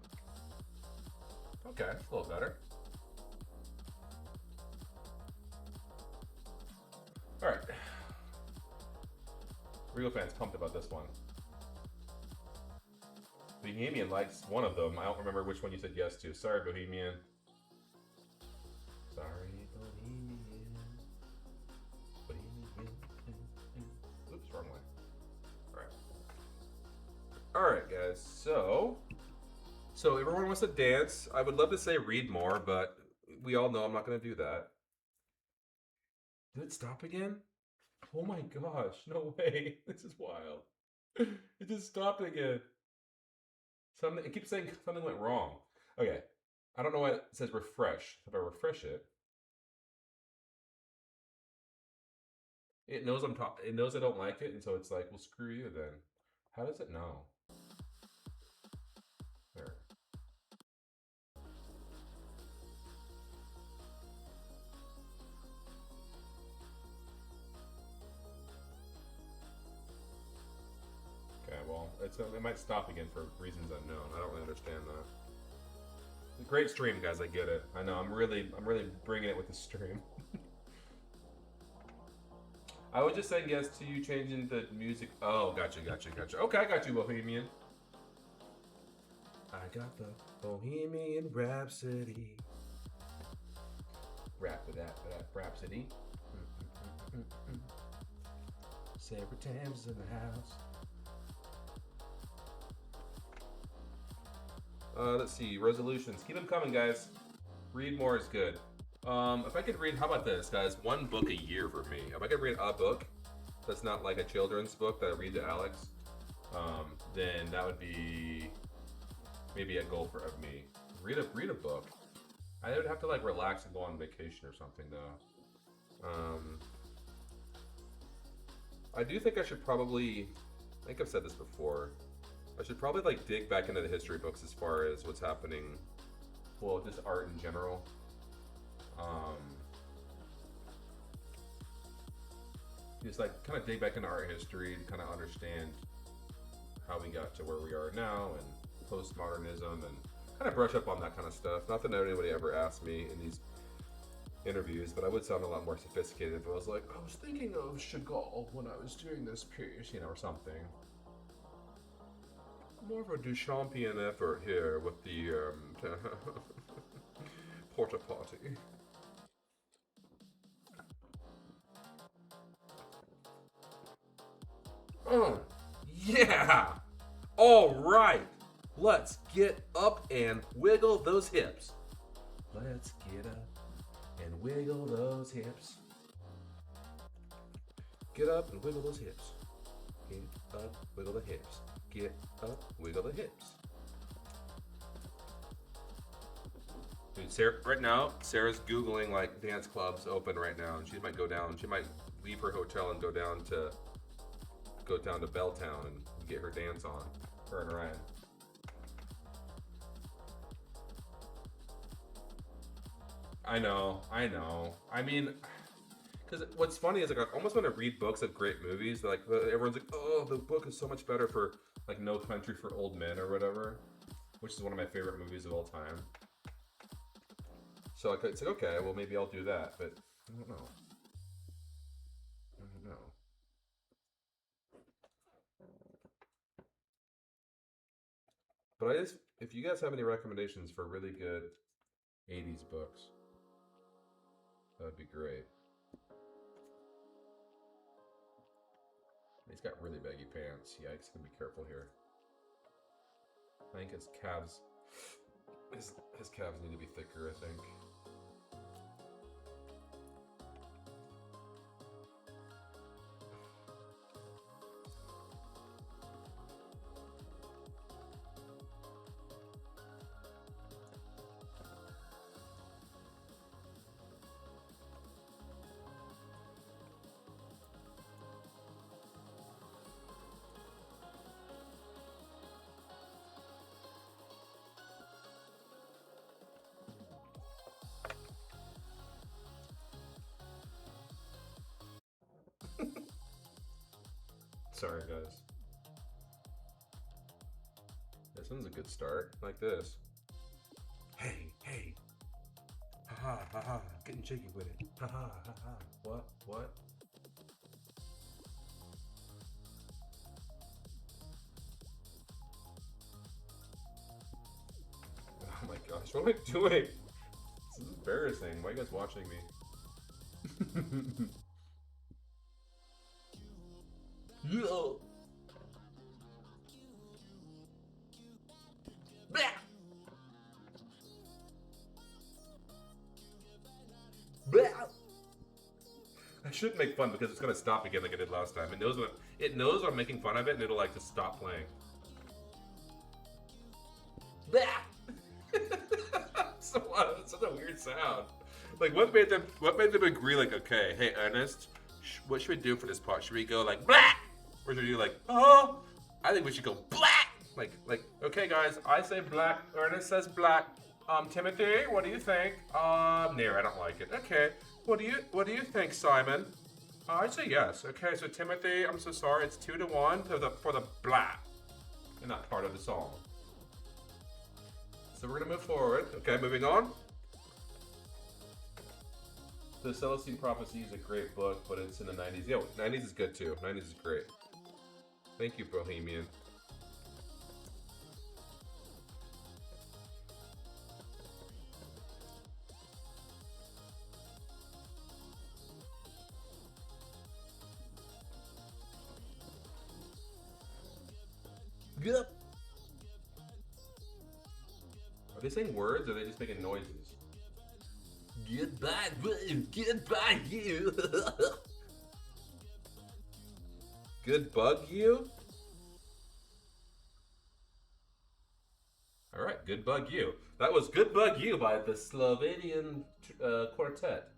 Okay, a little better. Alright. Real fans pumped about this one. Bohemian likes one of them. I don't remember which one you said yes to. Sorry, Bohemian. Sorry, Bohemian. Bohemian. Oops, wrong way. Alright. Alright, guys. So everyone wants to dance. I would love to say read more, but we all know I'm not going to do that. Did it stop again? Oh my gosh, no way. This is wild. It just stopped again. It keeps saying something went wrong. Okay. I don't know why it says refresh. If I refresh it, it knows it knows I don't like it, and so it's like, well, screw you then. How does it know? There. Okay, well, it might stop again for reasons unknown. I don't really understand that. Great stream, guys. I get it. I know. I'm really bringing it with the stream. I was just saying yes to you changing the music. Oh, gotcha. Okay, I got you, Bohemian. I got the Bohemian Rhapsody. Rhapsody. Sarah Thames in the house. Let's see, resolutions. Keep them coming, guys. Read more is good. If I could read, how about this, guys? One book a year for me. If I could read a book that's not like a children's book that I read to Alex, then that would be maybe a goal for of me. Read a book. I would have to like relax and go on vacation or something though. I do think I should probably, I think I've said this before, I should probably like dig back into the history books as far as what's happening, well, just art in general. Just like kind of dig back into art history to kind of understand how we got to where we are now and postmodernism and kind of brush up on that kind of stuff. Not that anybody ever asked me in these interviews, but I would sound a lot more sophisticated if I was like, I was thinking of Chagall when I was doing this piece, you know, or something. More of a Duchampian effort here with the porta potty. Oh, yeah! All right, let's get up and wiggle those hips. Let's get up and wiggle those hips. Get up and wiggle those hips. Get up, wiggle the hips. Get up, wiggle the hips. Dude, Sarah, right now, Sarah's Googling like dance clubs open right now, and she might go down. She might leave her hotel and go down to Belltown and get her dance on. Her and Ryan. I know. I mean, because what's funny is like I almost want to read books of great movies. Like everyone's like, oh, the book is so much better for like No Country for Old Men or whatever, which is one of my favorite movies of all time. So it's like, okay, well maybe I'll do that, but I don't know. But if you guys have any recommendations for really good 80s books, that would be great. He's got really baggy pants. Yikes, gonna be careful here. I think his calves, his calves need to be thicker, I think. Sorry, guys. This one's a good start, like this. Hey, hey. Ha ha, getting jiggy with it. Ha ha. What? Oh my gosh, what am I doing? This is embarrassing. Why are you guys watching me? Yo. I shouldn't make fun because it's gonna stop again like I did last time. It knows when I'm making fun of it, and it'll like just stop playing. So it's such a weird sound. Like what made them agree? Like, okay, hey Ernest, what should we do for this part? Should we go like blah? Or should we do like, oh, I think we should go black. Like, okay guys, I say black, Ernest says black. Timothy, what do you think? Nair, I don't like it. Okay, what do you think, Simon? I'd say yes. Okay, so Timothy, I'm so sorry, it's 2-1 for the black in that part of the song. So we're gonna move forward. Okay, moving on. The Celestine Prophecy is a great book, but it's in the 90s. Yeah, 90s is good too. 90s is great. Thank you, Bohemian. Yep. they saying words or are they just making noises? Goodbye, goodbye, you. Good bug you? All right, Good Bug You. That was Good Bug You by the Slovenian quartet.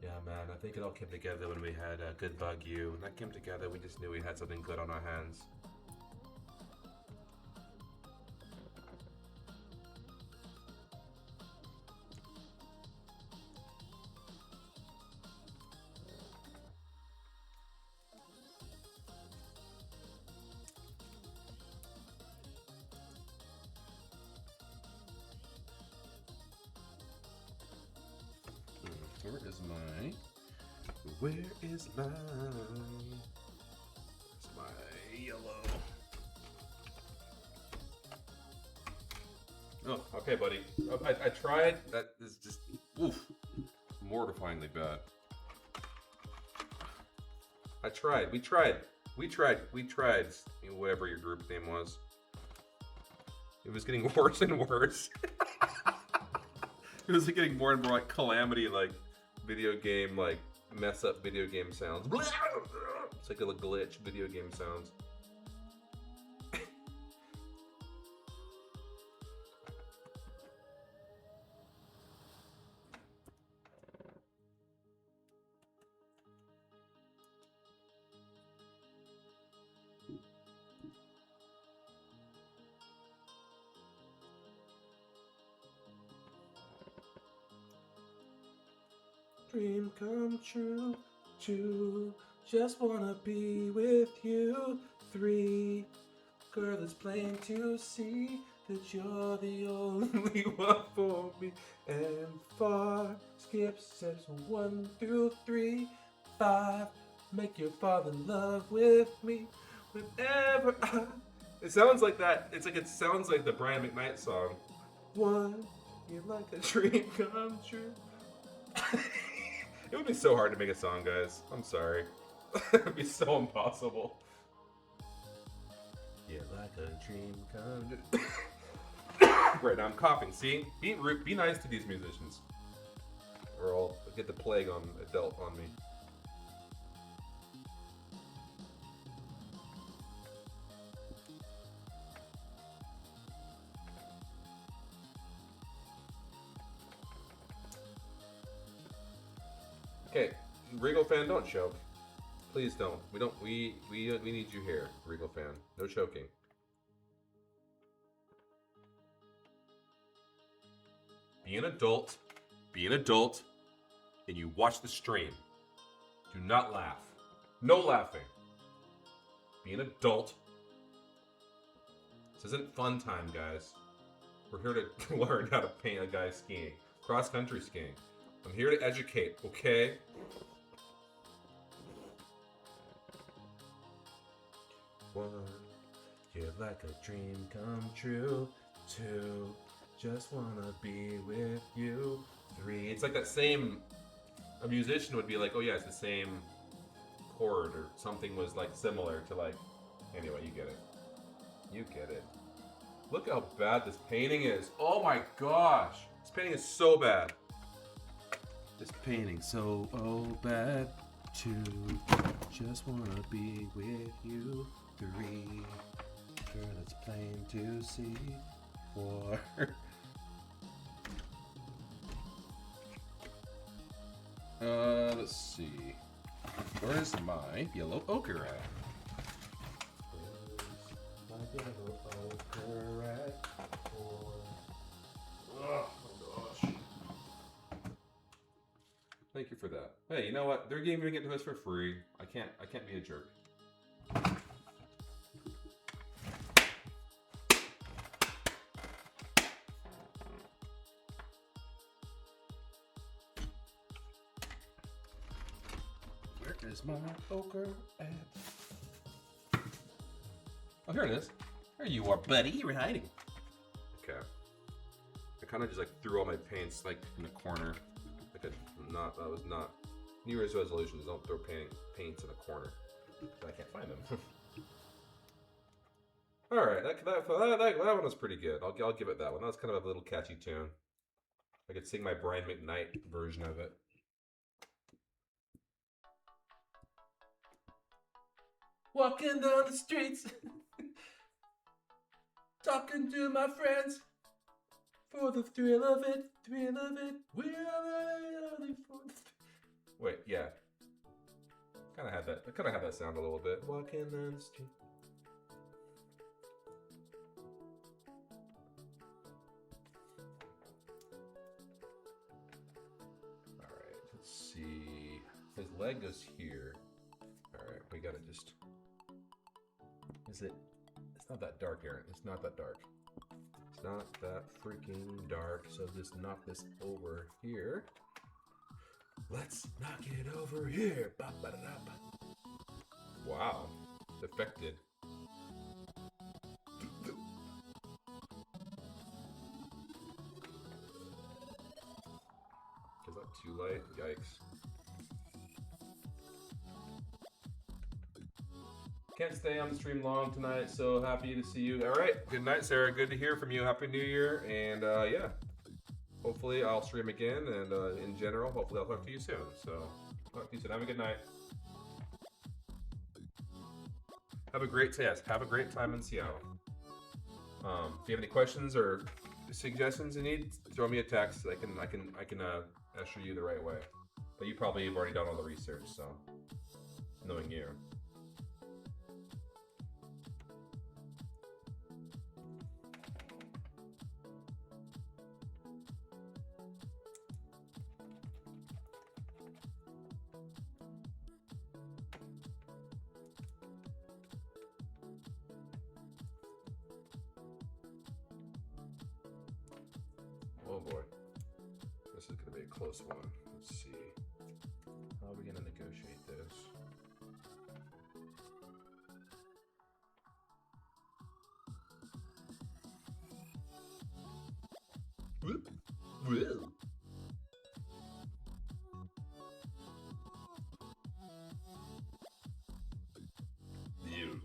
Yeah, man, I think it all came together when we had Good Bug You. When that came together, we just knew we had something good on our hands. Where is my yellow? Oh, okay, buddy. I tried. That is just oof, mortifyingly bad. I tried. We tried. Whatever your group name was. It was getting worse and worse. It was getting more and more like Calamity, like video game, like mess up video game sounds. It's like a glitch video game sounds. Dream come true, 2, just wanna be with you, 3, girl, it's plain to see that you're the only one for me, and 4, skip steps 1 through 3, 5, make your father in love with me, whenever I... It sounds like that, it sounds like the Brian McKnight song. 1, you're like a dream come true. It would be so hard to make a song, guys. I'm sorry. It would be so impossible. Yeah, like a dream come true. Right now I'm coughing. See? Be nice to these musicians. Or I'll get the plague on me. Okay, Regal fan, don't choke. Please don't. We need you here, Regal fan. No choking. Be an adult, and you watch the stream. Do not laugh. No laughing. Be an adult. This isn't fun time, guys. We're here to learn how to paint a guy skiing. Cross-country skiing. I'm here to educate, okay? One, you're like a dream come true. 2, just wanna be with you. 3, it's like that same, a musician would be like, oh yeah, it's the same chord or something was like similar to like, anyway, you get it. You get it. Look how bad this painting is. Oh my gosh. This painting is so bad. This painting so bad. 2, just wanna be with you. 3, girl, it's plain to see. 4. Let's see. Where's my yellow ochre at? Where's my yellow ochre at? Oh my gosh. Thank you for that. Hey, you know what? They're giving it to us for free. I can't be a jerk. Where is my ochre at? Oh, here it is. There you are, buddy. You were hiding. Okay. I kind of just like threw all my paints like in the corner. That was not New Year's resolutions. Don't throw paints in a corner. I can't find them. All right, that one was pretty good. I'll give it that one. That was kind of a little catchy tune. I could sing my Brian McKnight version of it. Walking down the streets, talking to my friends, for the thrill of it, we are ready for the Wait, yeah. Kind of had that sound a little bit. Walking down the street. All right, let's see. His leg goes here. All right, we gotta just. Is it? It's not that dark, Aaron. It's not that dark. It's not that freaking dark. So just knock this over here. Let's knock it over here. Ba-ba-da-da-ba. Wow, affected. Is that too light? Yikes. Can't stay on the stream long tonight, so happy to see you. All right, good night, Sarah. Good to hear from you. Happy New Year, and yeah, hopefully I'll stream again, and in general, hopefully I'll talk to you soon. So, talk to you soon. Have a good night. Have a great time in Seattle. If you have any questions or suggestions you need, throw me a text. I can usher you the right way. But you probably have already done all the research, so knowing you. Oh boy, this is gonna be a close one. Let's see. How are we gonna negotiate this? Whoop. Whoa. You.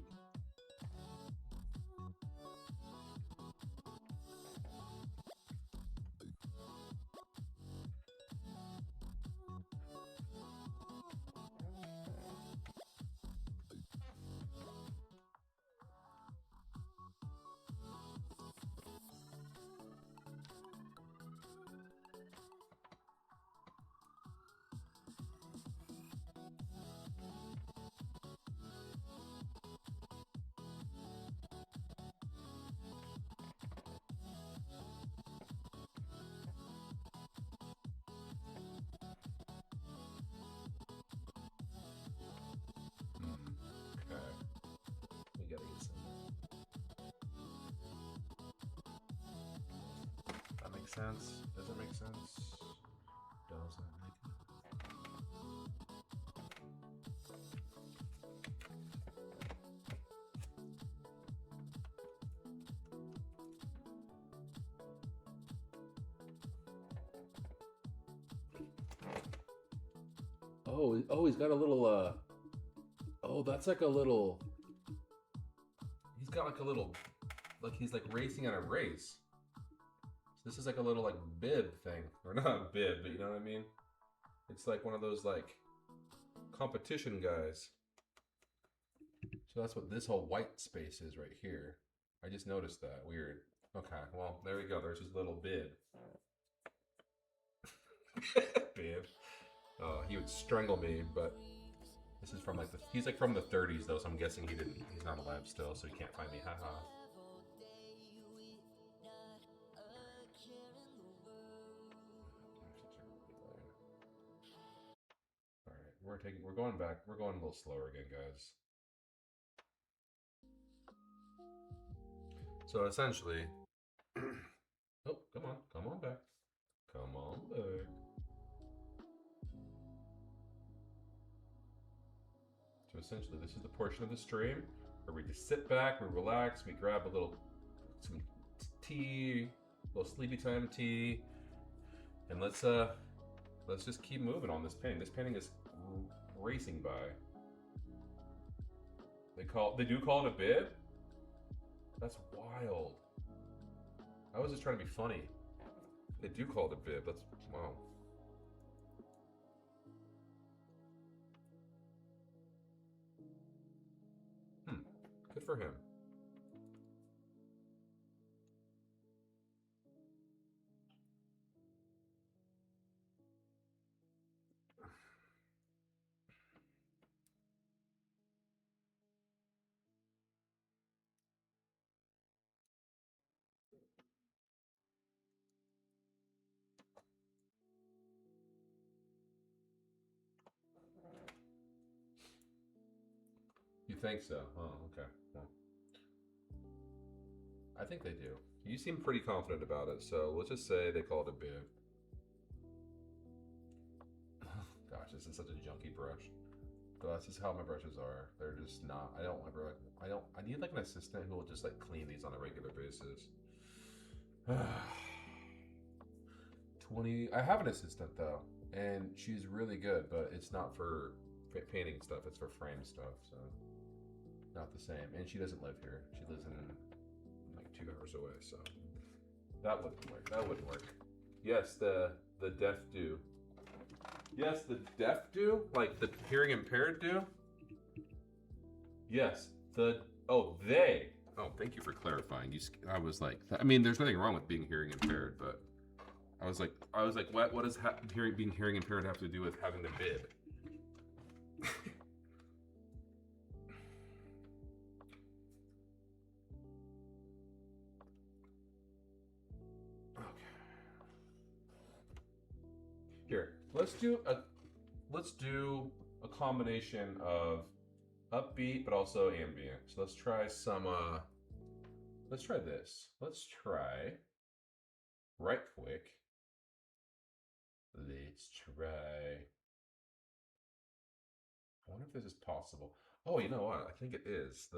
We gotta get some. That makes sense? Does it make sense? Does that make Oh, he's got a little, oh, that's like a little, he's got like a little, like he's like racing on a race. So this is like a little like bib thing, or not a bib, but you know what I mean? It's like one of those like competition guys. So that's what this whole white space is right here. I just noticed that, weird. Okay, well, there we go, there's his little bib. Bib. Oh, he would strangle me, but this is from like he's like from the 30s though, so I'm guessing he's not alive still, so he can't find me. Haha. Alright, we're going back. We're going a little slower again, guys. So essentially, oh, come on back. Come on back. So essentially, this is the portion of the stream where we just sit back, we relax, we grab some tea, a little sleepy time tea, and let's just keep moving on this painting. This painting is racing by. They do call it a bib? That's wild. I was just trying to be funny. They do call it a bib. That's wow. Good for him. You think so? Oh, okay. Well, I think they do. You seem pretty confident about it, so let's just say they call it a bib. Gosh, this is such a junky brush. But that's just how my brushes are. They're just not. I don't ever like. I need like an assistant who will just like clean these on a regular basis. 20. I have an assistant though, and she's really good, but it's not for painting stuff. It's for frame stuff, so not the same. And she doesn't live here. She lives in like 2 hours away, so that wouldn't work. That wouldn't work. Yes, the deaf do. Yes, the deaf do, like the hearing impaired do. Yes, they. Oh, thank you for clarifying. I was like, I mean, there's nothing wrong with being hearing impaired, but I was like, what does being hearing impaired have to do with having the bib? Okay. Here, let's do a combination of upbeat but also ambient. So let's try some let's try this. Let's try right quick. Let's try. I wonder if this is possible. Oh, you know what? I think it is.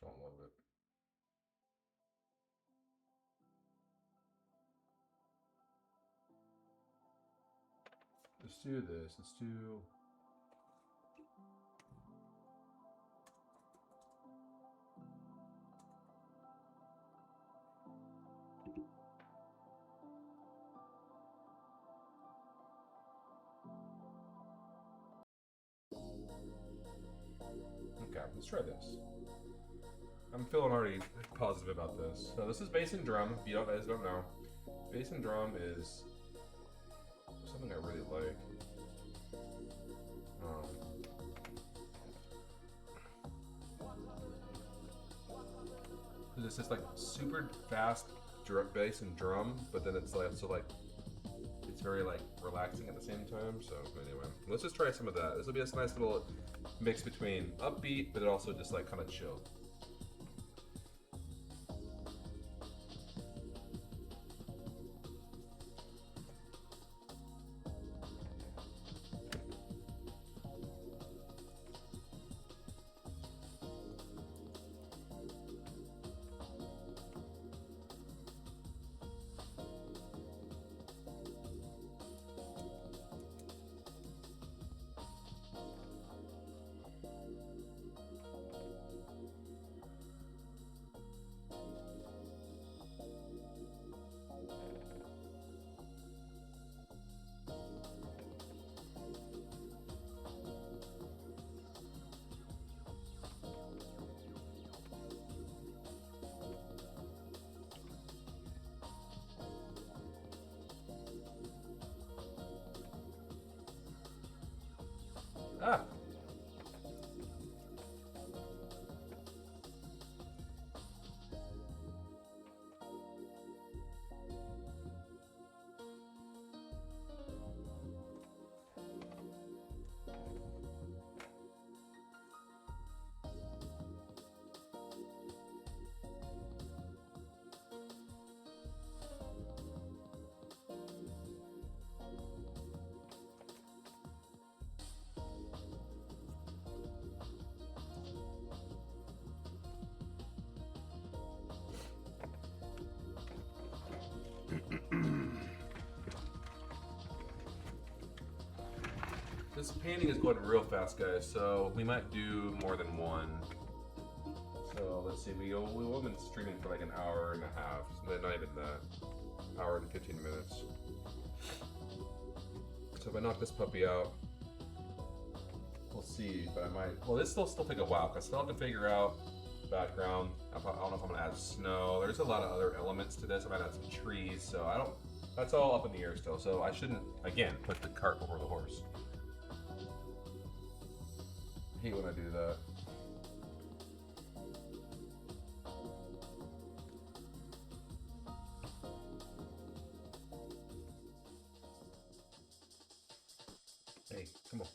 Don't love it. Let's do this. Let's do. Okay, let's try this. I'm feeling already positive about this. So this is bass and drum. If you guys don't know, bass and drum is something I really like. It's just like super fast bass and drum, but then it's like so like it's very like relaxing at the same time. So anyway, let's just try some of that. This will be a nice little mix between upbeat, but it also just like kind of chill. This painting is going real fast, guys, so we might do more than one. So let's see, we've been streaming for like an hour and a half, so not even that. Hour and 15 minutes. So if I knock this puppy out, we'll see, but I might, well, this still take a while, because I still have to figure out background. I don't know if I'm gonna add snow. There's a lot of other elements to this. I might add some trees, so I don't, that's all up in the air still, so I shouldn't, again, put the cart before the horse. I hate when I do that. Hey, come on.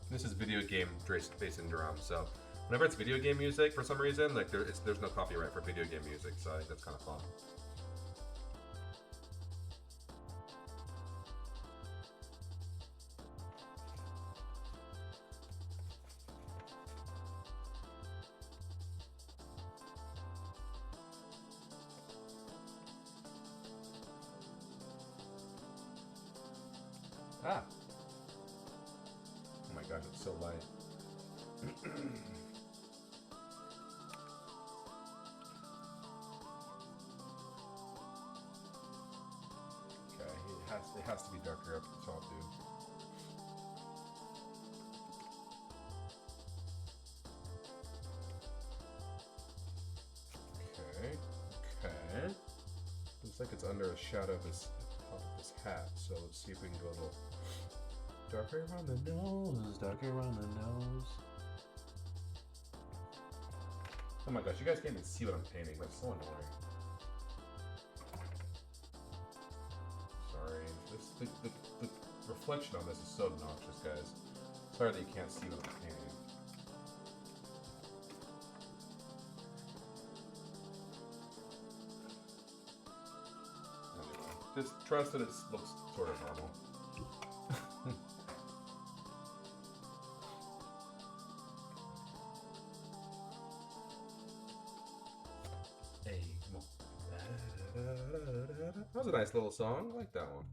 This is video game based in drum, so whenever it's video game music, for some reason, like there's no copyright for video game music, so I think that's kind of fun. Ah! Oh my gosh, it's so light. Okay, it has to be darker up the top, dude. Okay. Looks like it's under a shadow of this top of this hat, so let's see if we can go a little darker around the nose, darker around the nose. Oh my gosh, you guys can't even see what I'm painting. That's so annoying. Sorry. The reflection on this is so obnoxious, guys. Sorry that you can't see what I'm painting. Anyway, just trust that it looks sort of normal. Hey, come on. That was a nice little song. I like that one.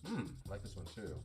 I like this one too.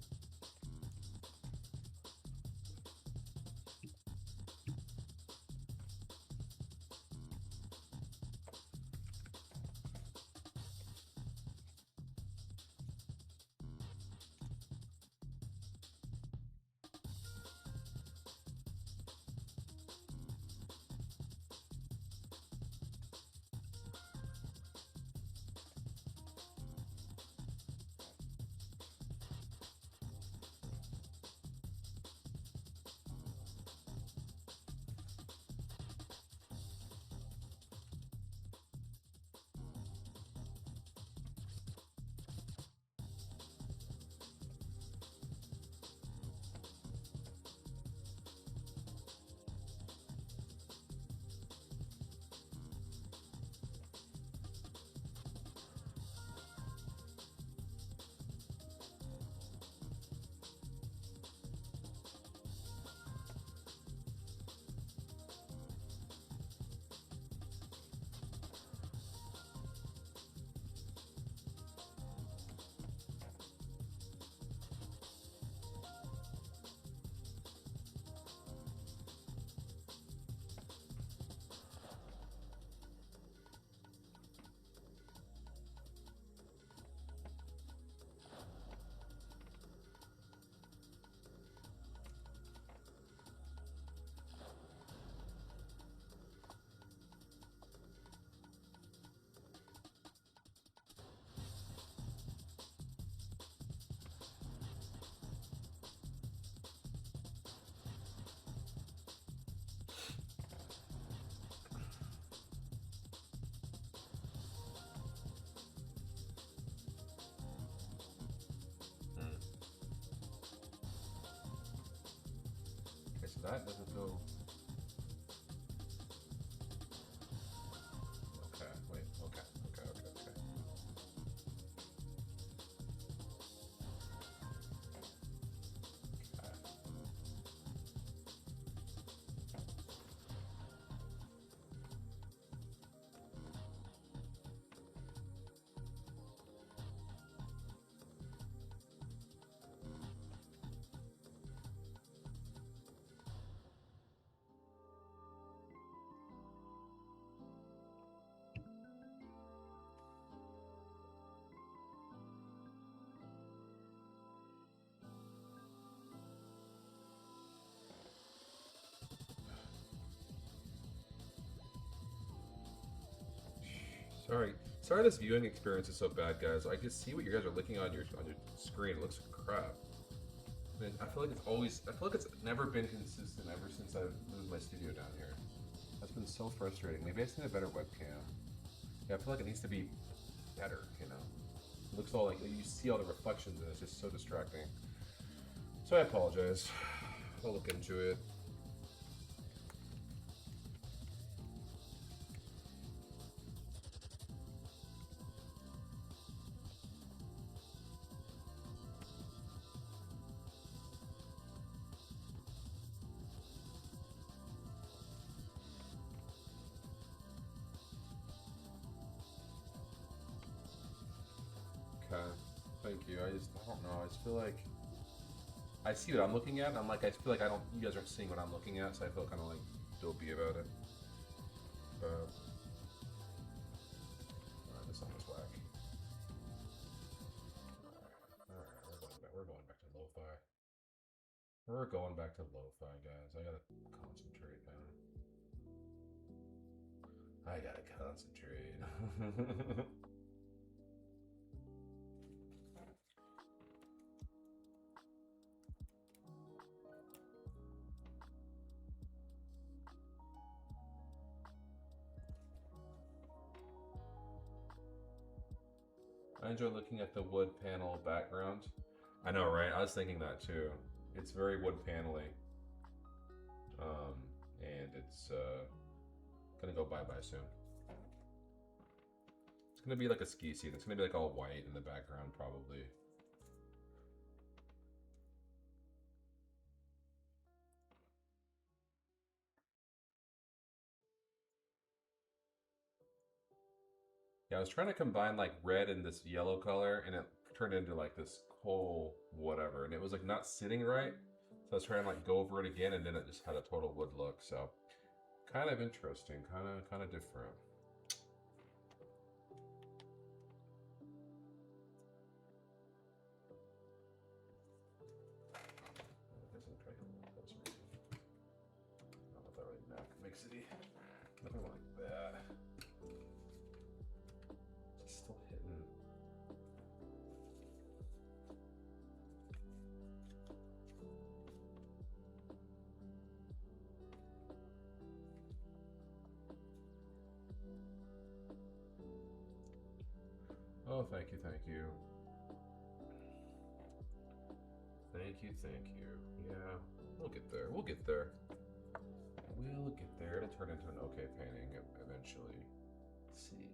So that doesn't go. Okay, wait, okay. Sorry this viewing experience is so bad, guys. I can see what you guys are looking on your screen. It looks like crap. And I feel like it's never been consistent ever since I moved my studio down here. That's been so frustrating. Maybe I just need a better webcam. Yeah, I feel like it needs to be better, you know? It looks all like, you see all the reflections and it's just so distracting. So I apologize. I'll look into it. Okay, thank you. I don't know. I just feel like I see what I'm looking at, and I'm like, I feel like you guys aren't seeing what I'm looking at, so I feel kind of like dopey about it. Alright, this song is whack. Alright, we're going back to lo-fi. We're going back to lo-fi, guys. I gotta concentrate now. I gotta concentrate. I enjoy looking at the wood panel background. I know, right? I was thinking that too. It's very wood panely. And it's gonna go bye-bye soon. It's gonna be like a ski scene. It's gonna be like all white in the background, probably. Yeah, I was trying to combine like red and this yellow color, and it turned into like this whole whatever, and it was like not sitting right. So I was trying to like go over it again, and then it just had a total wood look. So kind of interesting, kind of different. Not that really mixity. Nothing like that. Still hitting. Oh, thank you, thank you. Thank you. Yeah, we'll get there. We'll get there. We'll get there. It'll turn into an okay painting eventually. Let's see.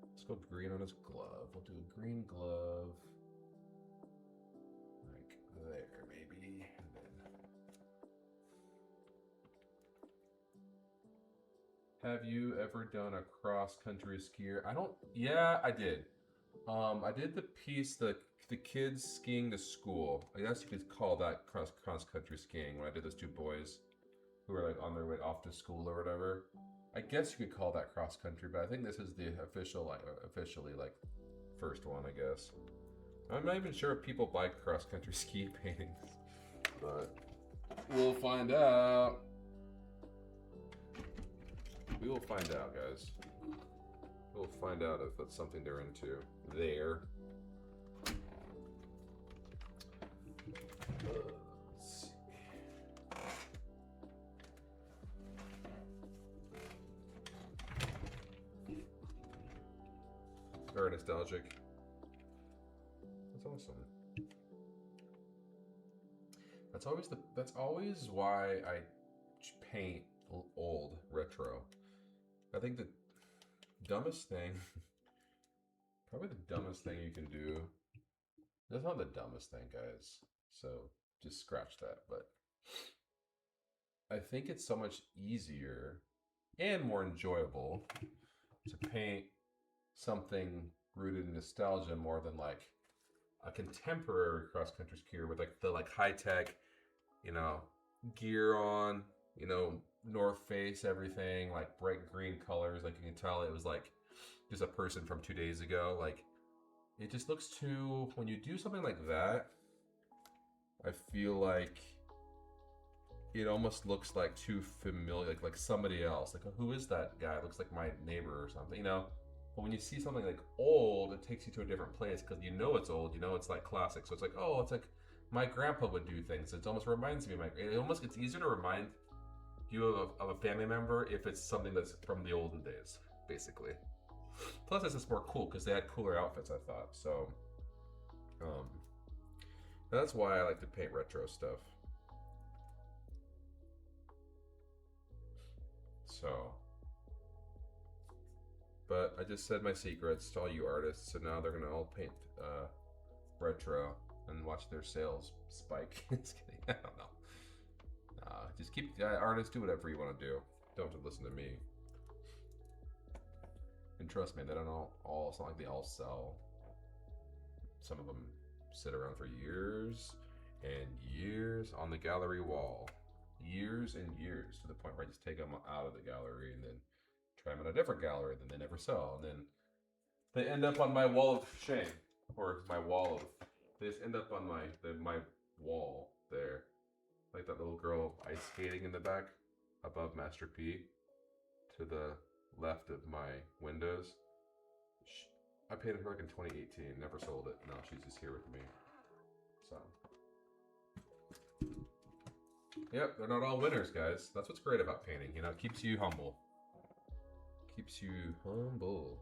Let's go green on his glove. We'll do a green glove. Like there, maybe. And then... Have you ever done a cross-country skier? Yeah, I did. I did the piece, the kids skiing to school. I guess you could call that cross-country skiing when I did those two boys who were like on their way off to school or whatever. I guess you could call that cross-country, but I think this is the officially like first one, I guess. I'm not even sure if people buy cross-country ski paintings, but we'll find out. We will find out, guys. We'll find out if that's something they're into there. Let's see. Very nostalgic. That's awesome. That's always why I paint old retro. I think the dumbest thing, probably the dumbest thing you can do. That's not the dumbest thing, guys. So just scratch that. But I think it's so much easier and more enjoyable to paint something rooted in nostalgia more than like a contemporary cross-country skier with like the high tech, gear on, North Face, everything, like bright green colors. Like you can tell it was like just a person from 2 days ago. Like it just looks too, when you do something like that, I feel like it almost looks like too familiar, like somebody else. Like, who is that guy? It looks like my neighbor or something, But when you see something like old, it takes you to a different place because you know it's old. You know it's like classic. So it's like, oh, it's like my grandpa would do things. It almost reminds me of it almost gets easier to remind you of a family member if it's something that's from the olden days, basically. Plus, it's just more cool because they had cooler outfits, I thought. So, that's why I like to paint retro stuff. So, but I just said my secrets to all you artists, so now they're gonna all paint retro and watch their sales spike. Just kidding. I don't know. Just keep artists, do whatever you want to do. Don't have to listen to me. And trust me, they don't all. It's not like they all sell. Some of them sit around for years and years on the gallery wall. Years and years, to the point where I just take them out of the gallery and then try them at a different gallery, then they never sell, and then they end up on my wall of shame, or my wall of. They just end up on my wall there, like that little girl ice skating in the back, above Master P, to the left of my windows. I painted her like in 2018, never sold it. Now she's just here with me. So. Yep, they're not all winners, guys. That's what's great about painting. You know, it keeps you humble. Keeps you humble.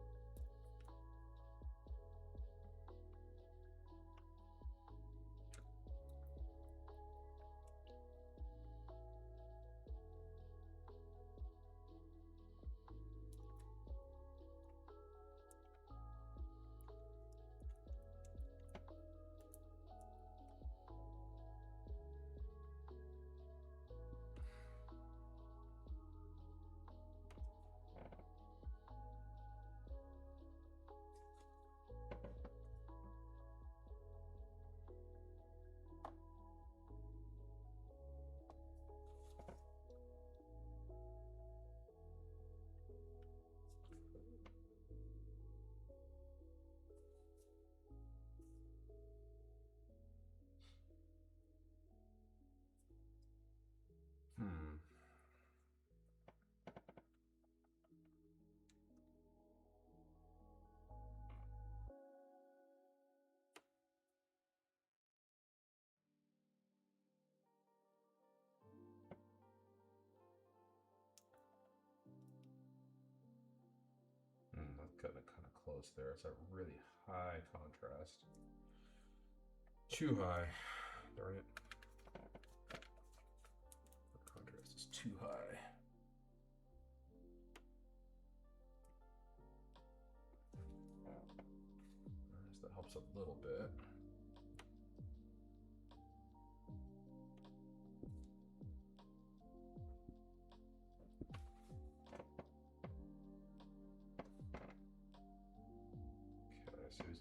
That's cutting it kind of close there. It's a really high contrast. Too high. Darn it. The contrast is too high. That helps a little bit.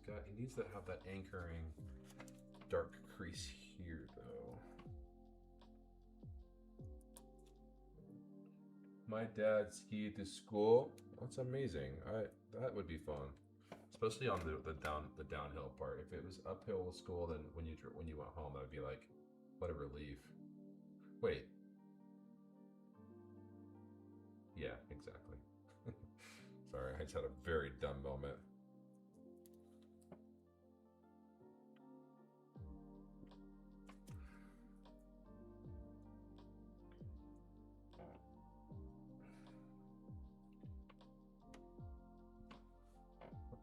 So he needs to have that anchoring dark crease here though. My dad skied to school. That's amazing. That would be fun, especially on the downhill part. If it was uphill school, then when you went home, that would be like, what a relief. Wait. Yeah, exactly. Sorry, I just had a very dumb moment.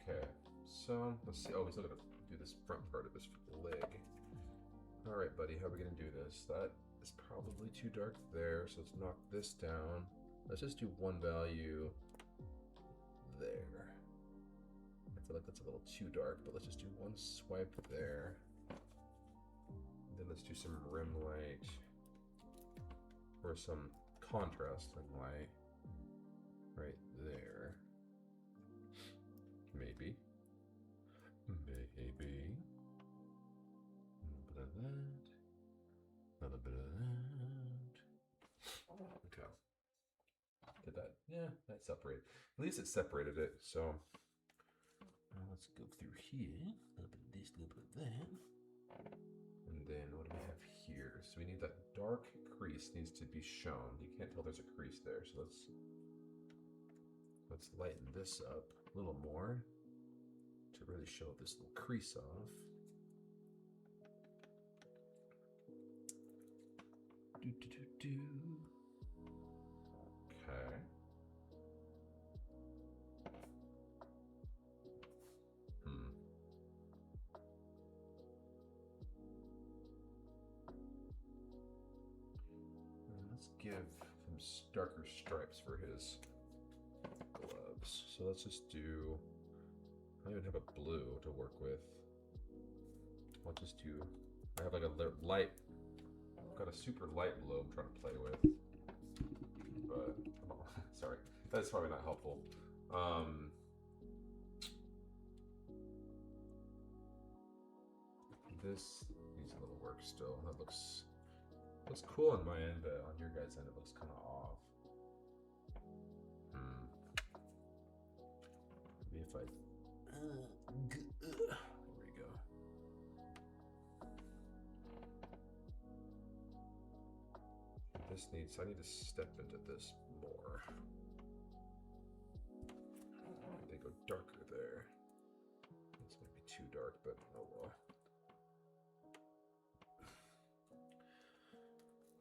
Okay, so let's see. Oh, we still gotta do this front part of this leg. All right, buddy, how are we gonna do this? That is probably too dark there, so let's knock this down. Let's just do one value there. I feel like that's a little too dark, but let's just do one swipe there. And then let's do some rim light or some contrasting light right there. Maybe. Maybe. A little bit of that. Another bit of that. Okay. Did that? Yeah, that separated. At least it separated it. So let's go through here. A little bit of this, a little bit of that. And then what do we have here? So we need that dark crease needs to be shown. You can't tell there's a crease there. So let's lighten this up. a little more to really show this little crease off. Do, do, do, do. Okay. Let's give him darker stripes for his gloves. So let's just do, I don't even have a blue to work with. I'll just do, I have like a light, I've got a super light blue I'm trying to play with. But, oh, sorry, that's probably not helpful. This needs a little work still. That looks cool on my end, but on your guys' end it looks kind of off. Maybe if I... there we go. I need to step into this more. They go darker there. This might be too dark, but oh well.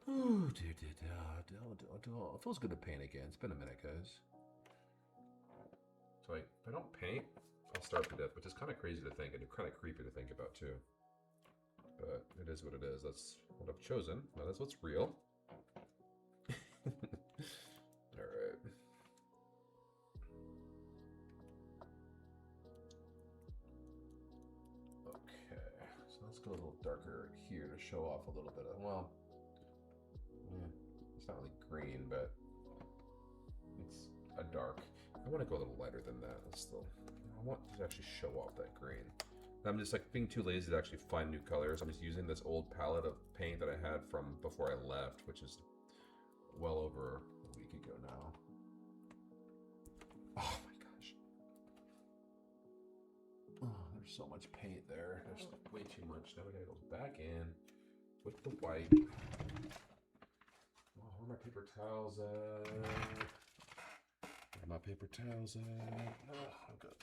Ooh, it feels good to paint again. It's been a minute, guys. So if I don't paint, I'll starve to death, which is kind of crazy to think and kind of creepy to think about too. But it is what it is. That's what I've chosen. Now that's what's real. All right. Okay, so let's go a little darker here to show off a little bit of, well, yeah, it's not really green, but it's a dark. I want to go a little lighter than that. I want to actually show off that green. And I'm just like being too lazy to actually find new colors. I'm just using this old palette of paint that I had from before I left, which is well over a week ago now. Oh my gosh. Oh, there's so much paint there. There's way too much. Now we gotta go back in with the white. Oh, where are my paper towels at? Where are my paper towels at? Oh, I've got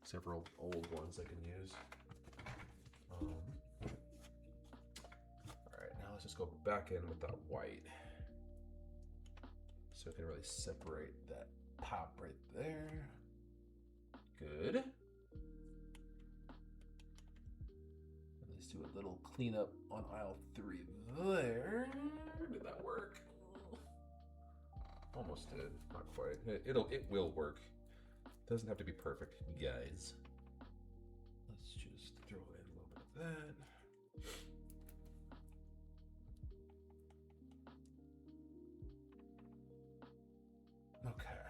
several old ones I can use. Alright, now let's just go back in with that white. So I can really separate that pop right there. Good. And let's do a little cleanup on aisle 3 there. Did that work? Almost did. Not quite. It will work. Doesn't have to be perfect, guys. Let's just throw in a little bit of that. Okay.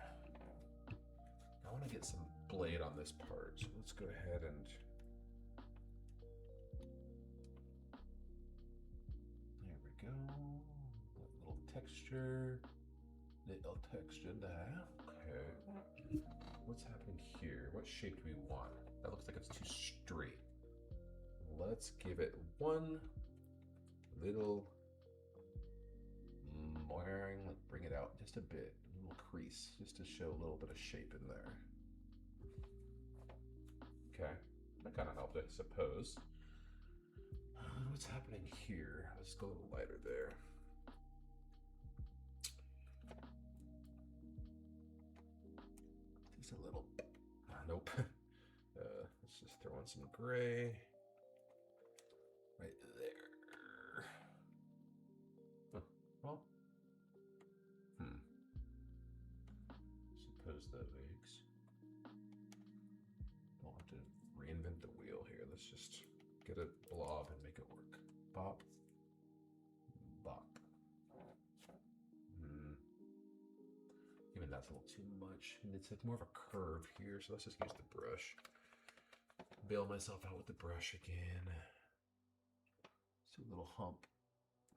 I want to get some blade on this part, so let's go ahead and there we go. Little texture there. Okay. What's happening here? What shape do we want? That looks like it's too straight. Let's give it one little bring it out just a bit, a little crease, just to show a little bit of shape in there. Okay, that kind of helped, I suppose. What's happening here? Let's go a little lighter there. Just a little. Nope. Let's just throw in some gray right there. Huh. Well, suppose that makes. Don't have to reinvent the wheel here. Let's just get a blob and make it work. Bop. Bop. Even that's a little too much. And it's more of a curve here, so let's just use the brush. Bail myself out with the brush again. So a little hump.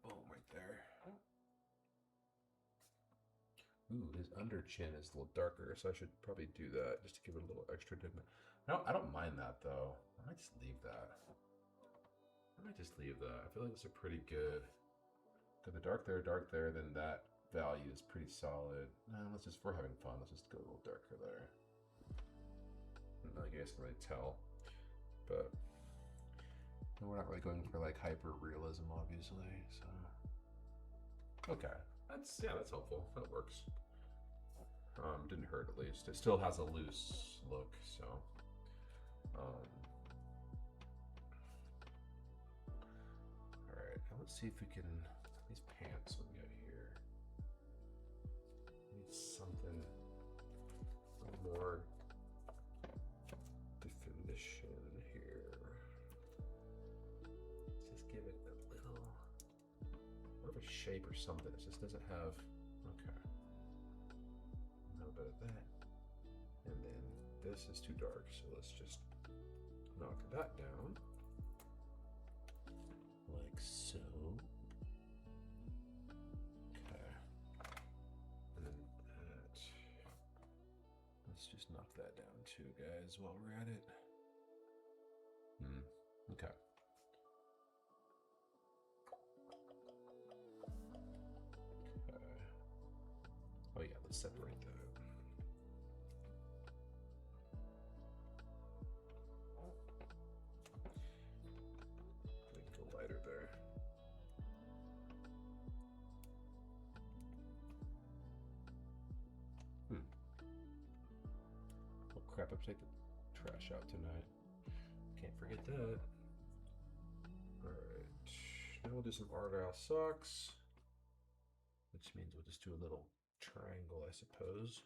Boom, right there. Ooh, his under chin is a little darker, so I should probably do that just to give it a little extra dip. I don't mind that though. I might just leave that. I feel like those are pretty good. Got the dark there, then that value is pretty solid. Let's just, for having fun, let's just go a little darker there. I guess can really tell, but we're not really going for like hyper realism, obviously. So okay, that's helpful. That works. Didn't hurt at least. It still has a loose look, so all right. Now let's see if we can these pants we got here. Need something a little more definition here. Let's just give it a little more of a shape or something. It just doesn't have. Okay. A little bit of that. And then this is too dark, so let's just knock that down. Like so. Okay. And then that. Let's just knock that down too, guys, while we're at it. Okay. Okay. Oh yeah, let's separate that. Make it go lighter there. Oh crap, I have to take the trash out tonight. Can't forget that. Alright. Now we'll do some Argyle socks. Which means we'll just do a little triangle, I suppose.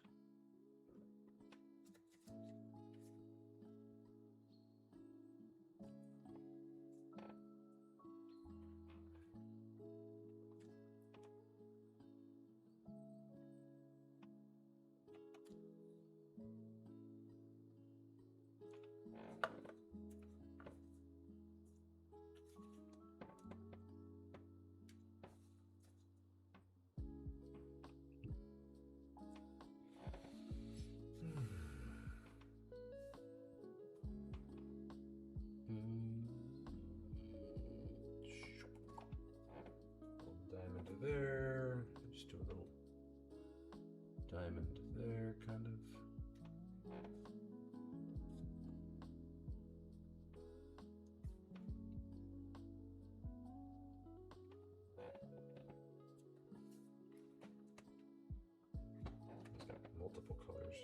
Diamond to there. Just do a little diamond there, kind of. It's got multiple colors.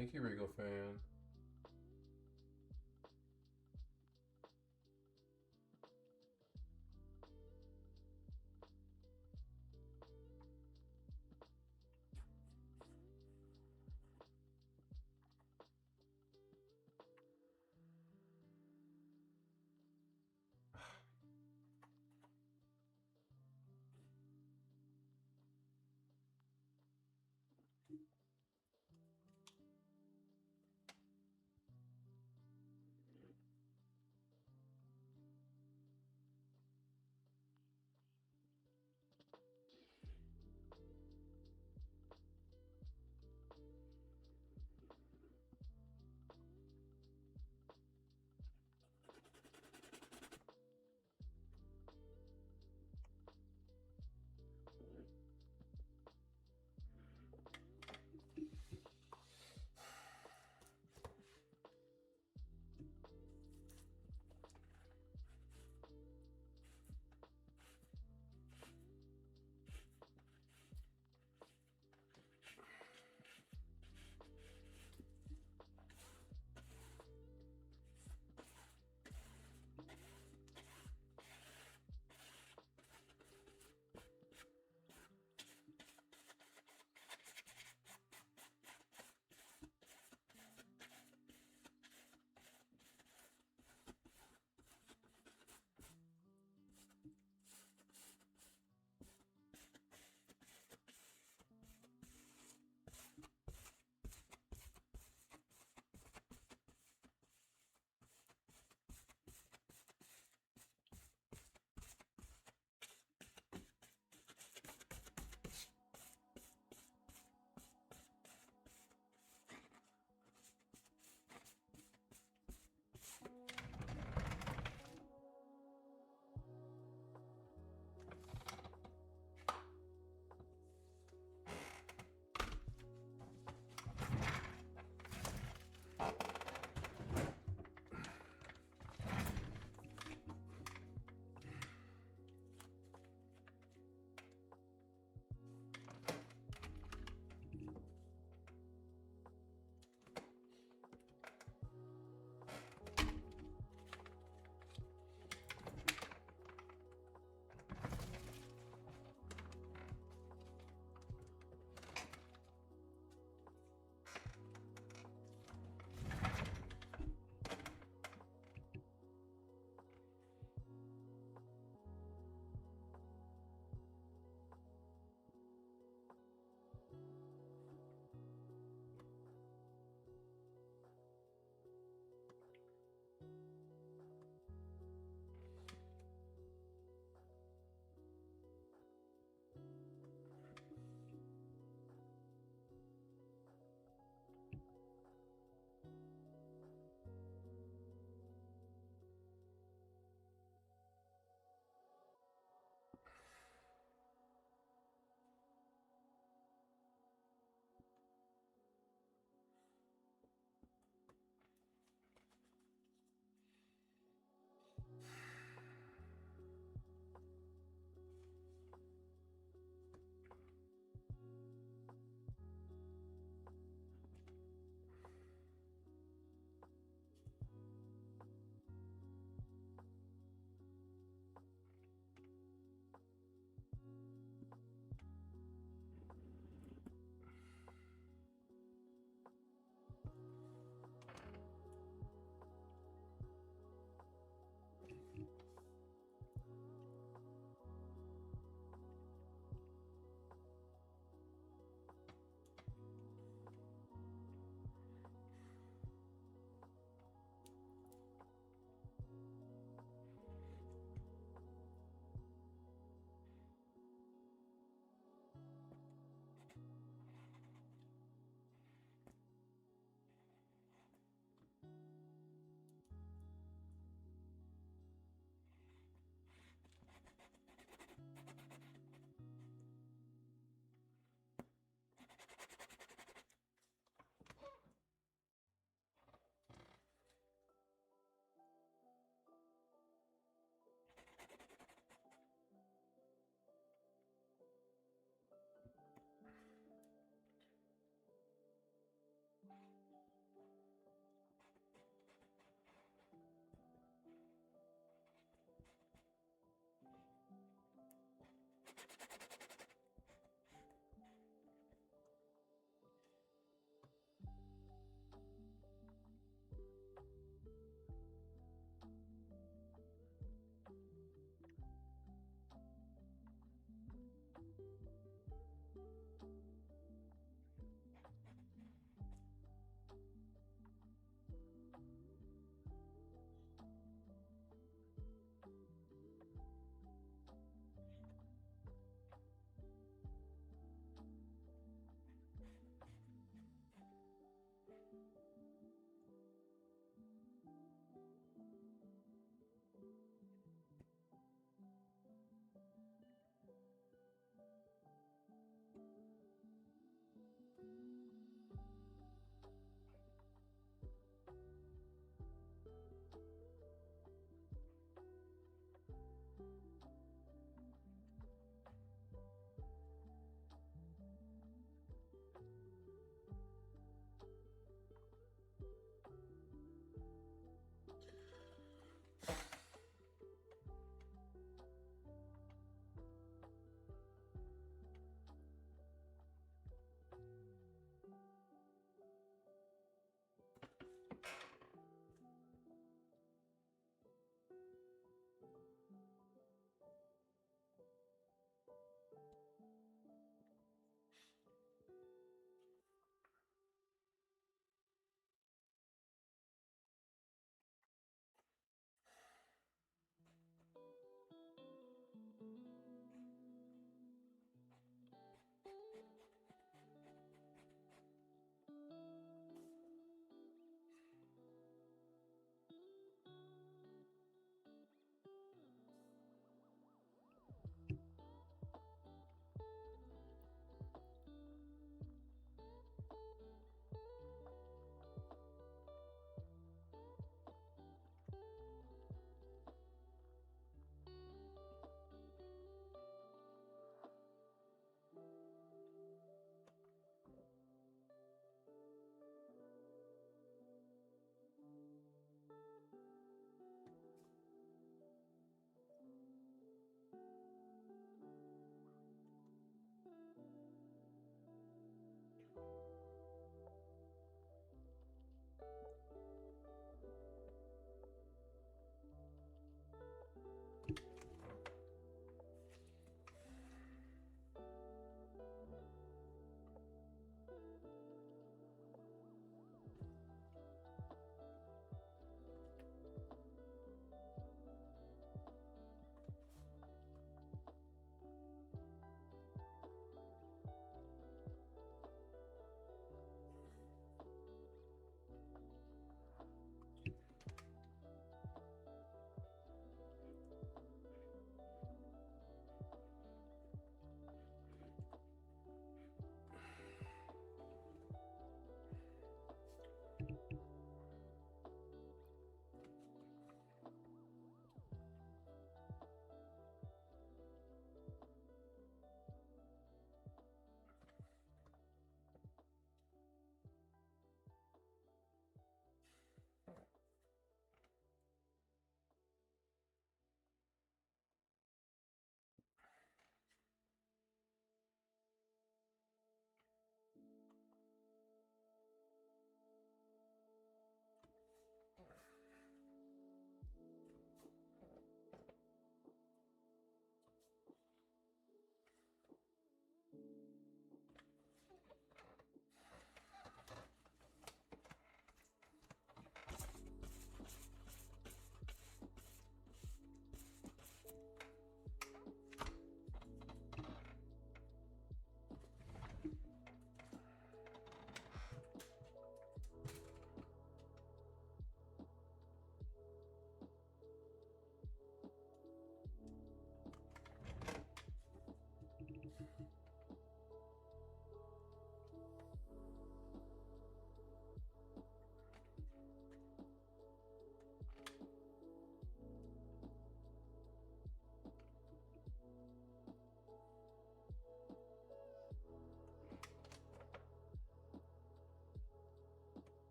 Thank you, Regal fan.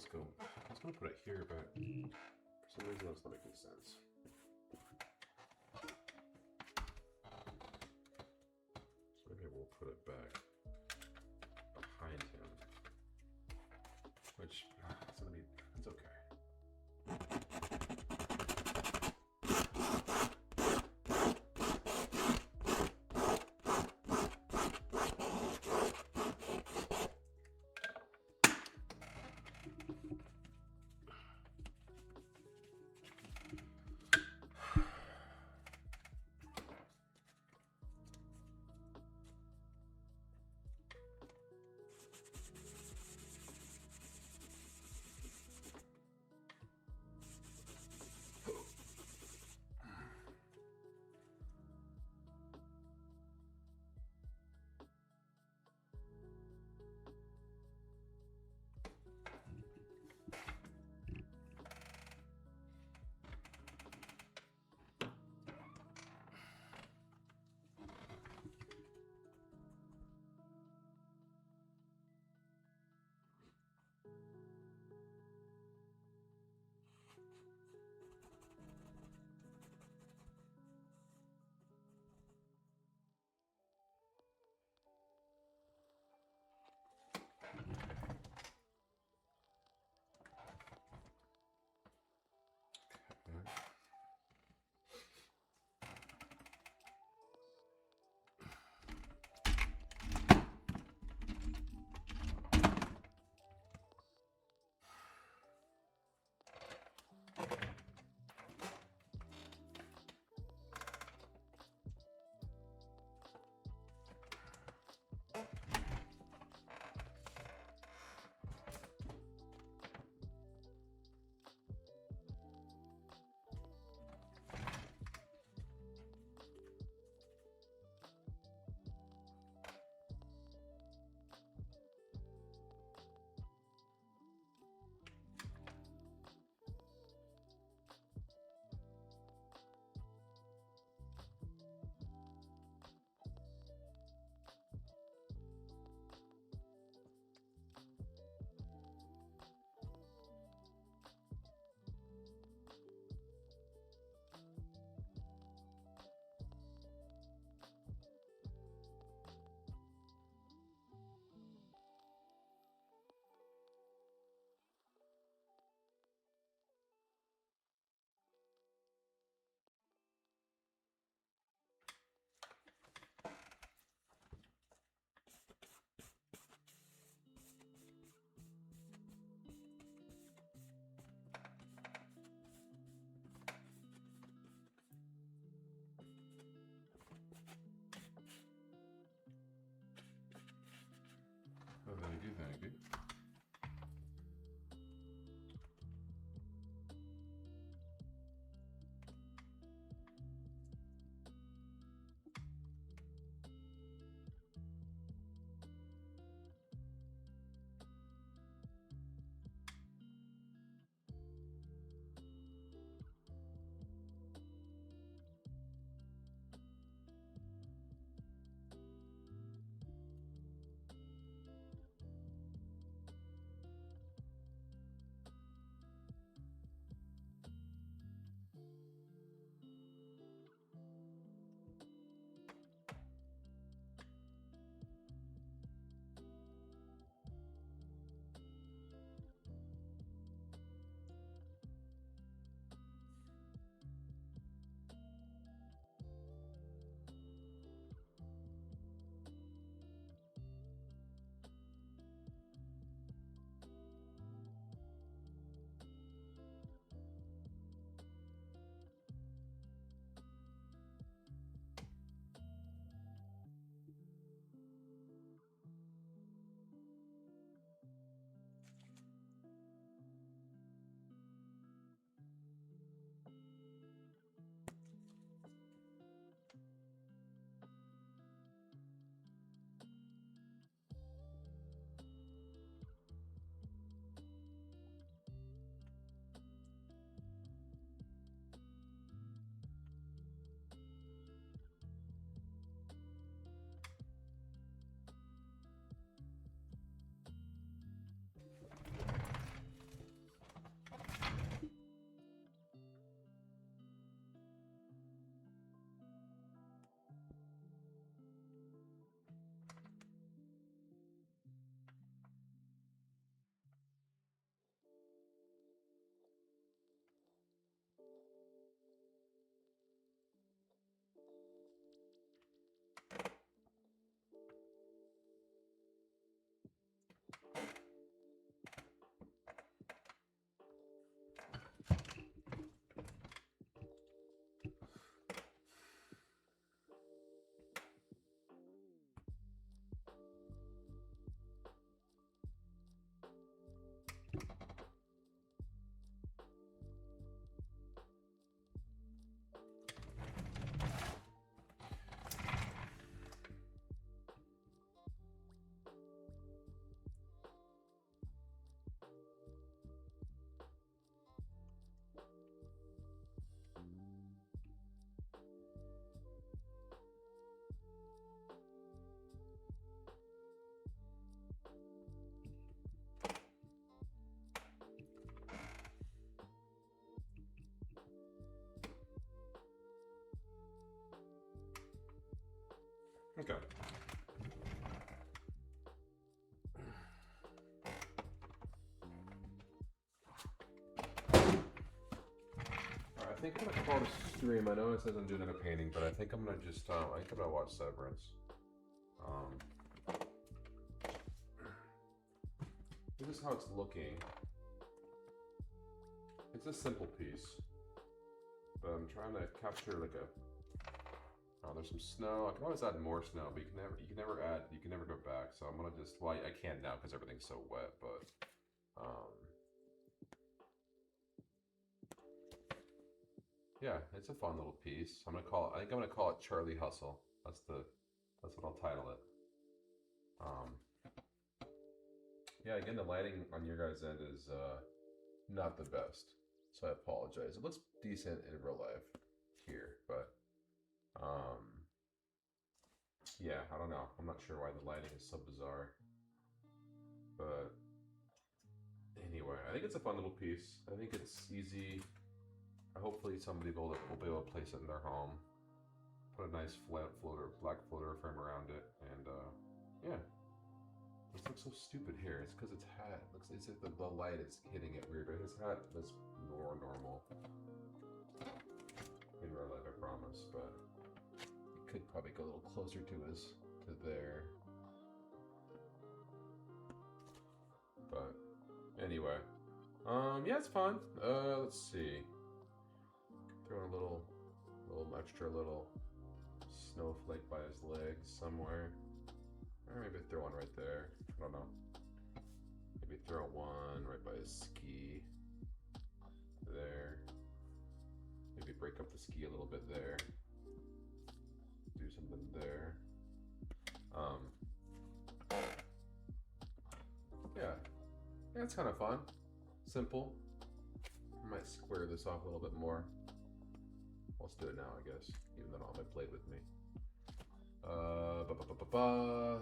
this go? I was gonna put it here, but for some reason that's not making sense. So maybe we'll put it back behind him. Which it's gonna be, it's okay. Oh, thank you, thank you. Okay. Alright, I think I'm gonna call it a stream. I know it says I'm doing a painting, but I think I'm gonna just I think I'm gonna watch Severance. This is how it's looking. It's a simple piece, but I'm trying to capture like a. Oh, there's some snow. I can always add more snow, but you can never go back. So I'm gonna just, well, I can't now because everything's so wet, but yeah, it's a fun little piece. I think I'm gonna call it Charlie Hustle. That's what I'll title it. Yeah, again, the lighting on your guys' end is not the best, so I apologize. It looks decent in real life here, but yeah, I don't know. I'm not sure why the lighting is so bizarre, but anyway, I think it's a fun little piece. I think it's easy. Hopefully, somebody will be able to place it in their home. Put a nice black floater frame around it, and yeah. This looks so stupid here. It's because its hat it's like the light is hitting it weird, but his hat is more normal in real life, I promise. But you could probably go a little closer to there. But anyway, yeah, it's fun. Let's see. Throw a little extra little snowflake by his legs somewhere. Or maybe throw one right there. I don't know. Maybe throw one right by his ski. There. Maybe break up the ski a little bit there. Do something there. Yeah. Yeah, it's kind of fun. Simple. I might square this off a little bit more. Let's do it now, I guess. Even though I don't have my blade with me.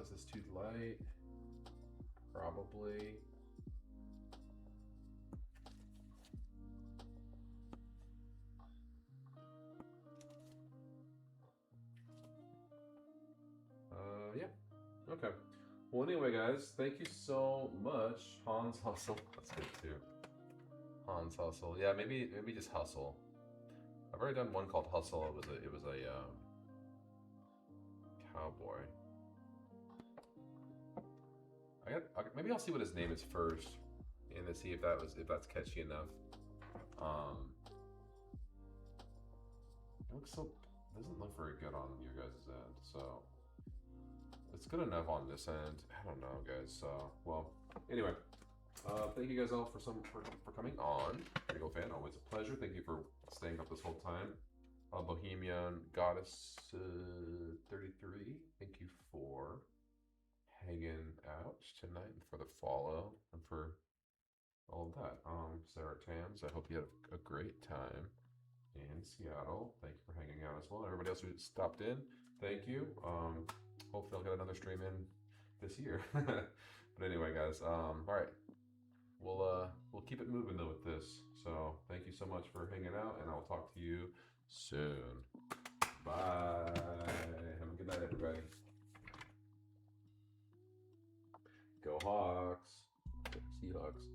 Is this too light? Probably. Yeah. Okay. Well, anyway, guys, thank you so much. Hans Hustle. That's good too. Hans Hustle. Yeah, maybe just Hustle. I've already done one called Hustle. It was a cowboy. Maybe I'll see what his name is first, and then see if that's catchy enough. It doesn't look very good on your guys' end, so it's good enough on this end. I don't know, guys. Well, anyway, thank you guys all for coming on. Lego fan, always a pleasure. Thank you for staying up this whole time. Bohemian Goddess 33, thank you for hanging out tonight and for the follow and for all of that. Sarah Tams, I hope you had a great time in Seattle. Thank you for hanging out as well. Everybody else who stopped in, thank you. Hopefully I'll get another stream in this year. But anyway, guys, all right. We'll keep it moving though with this. So thank you so much for hanging out, and I'll talk to you soon. Bye. Have a good night, everybody. Go Hawks. Seahawks.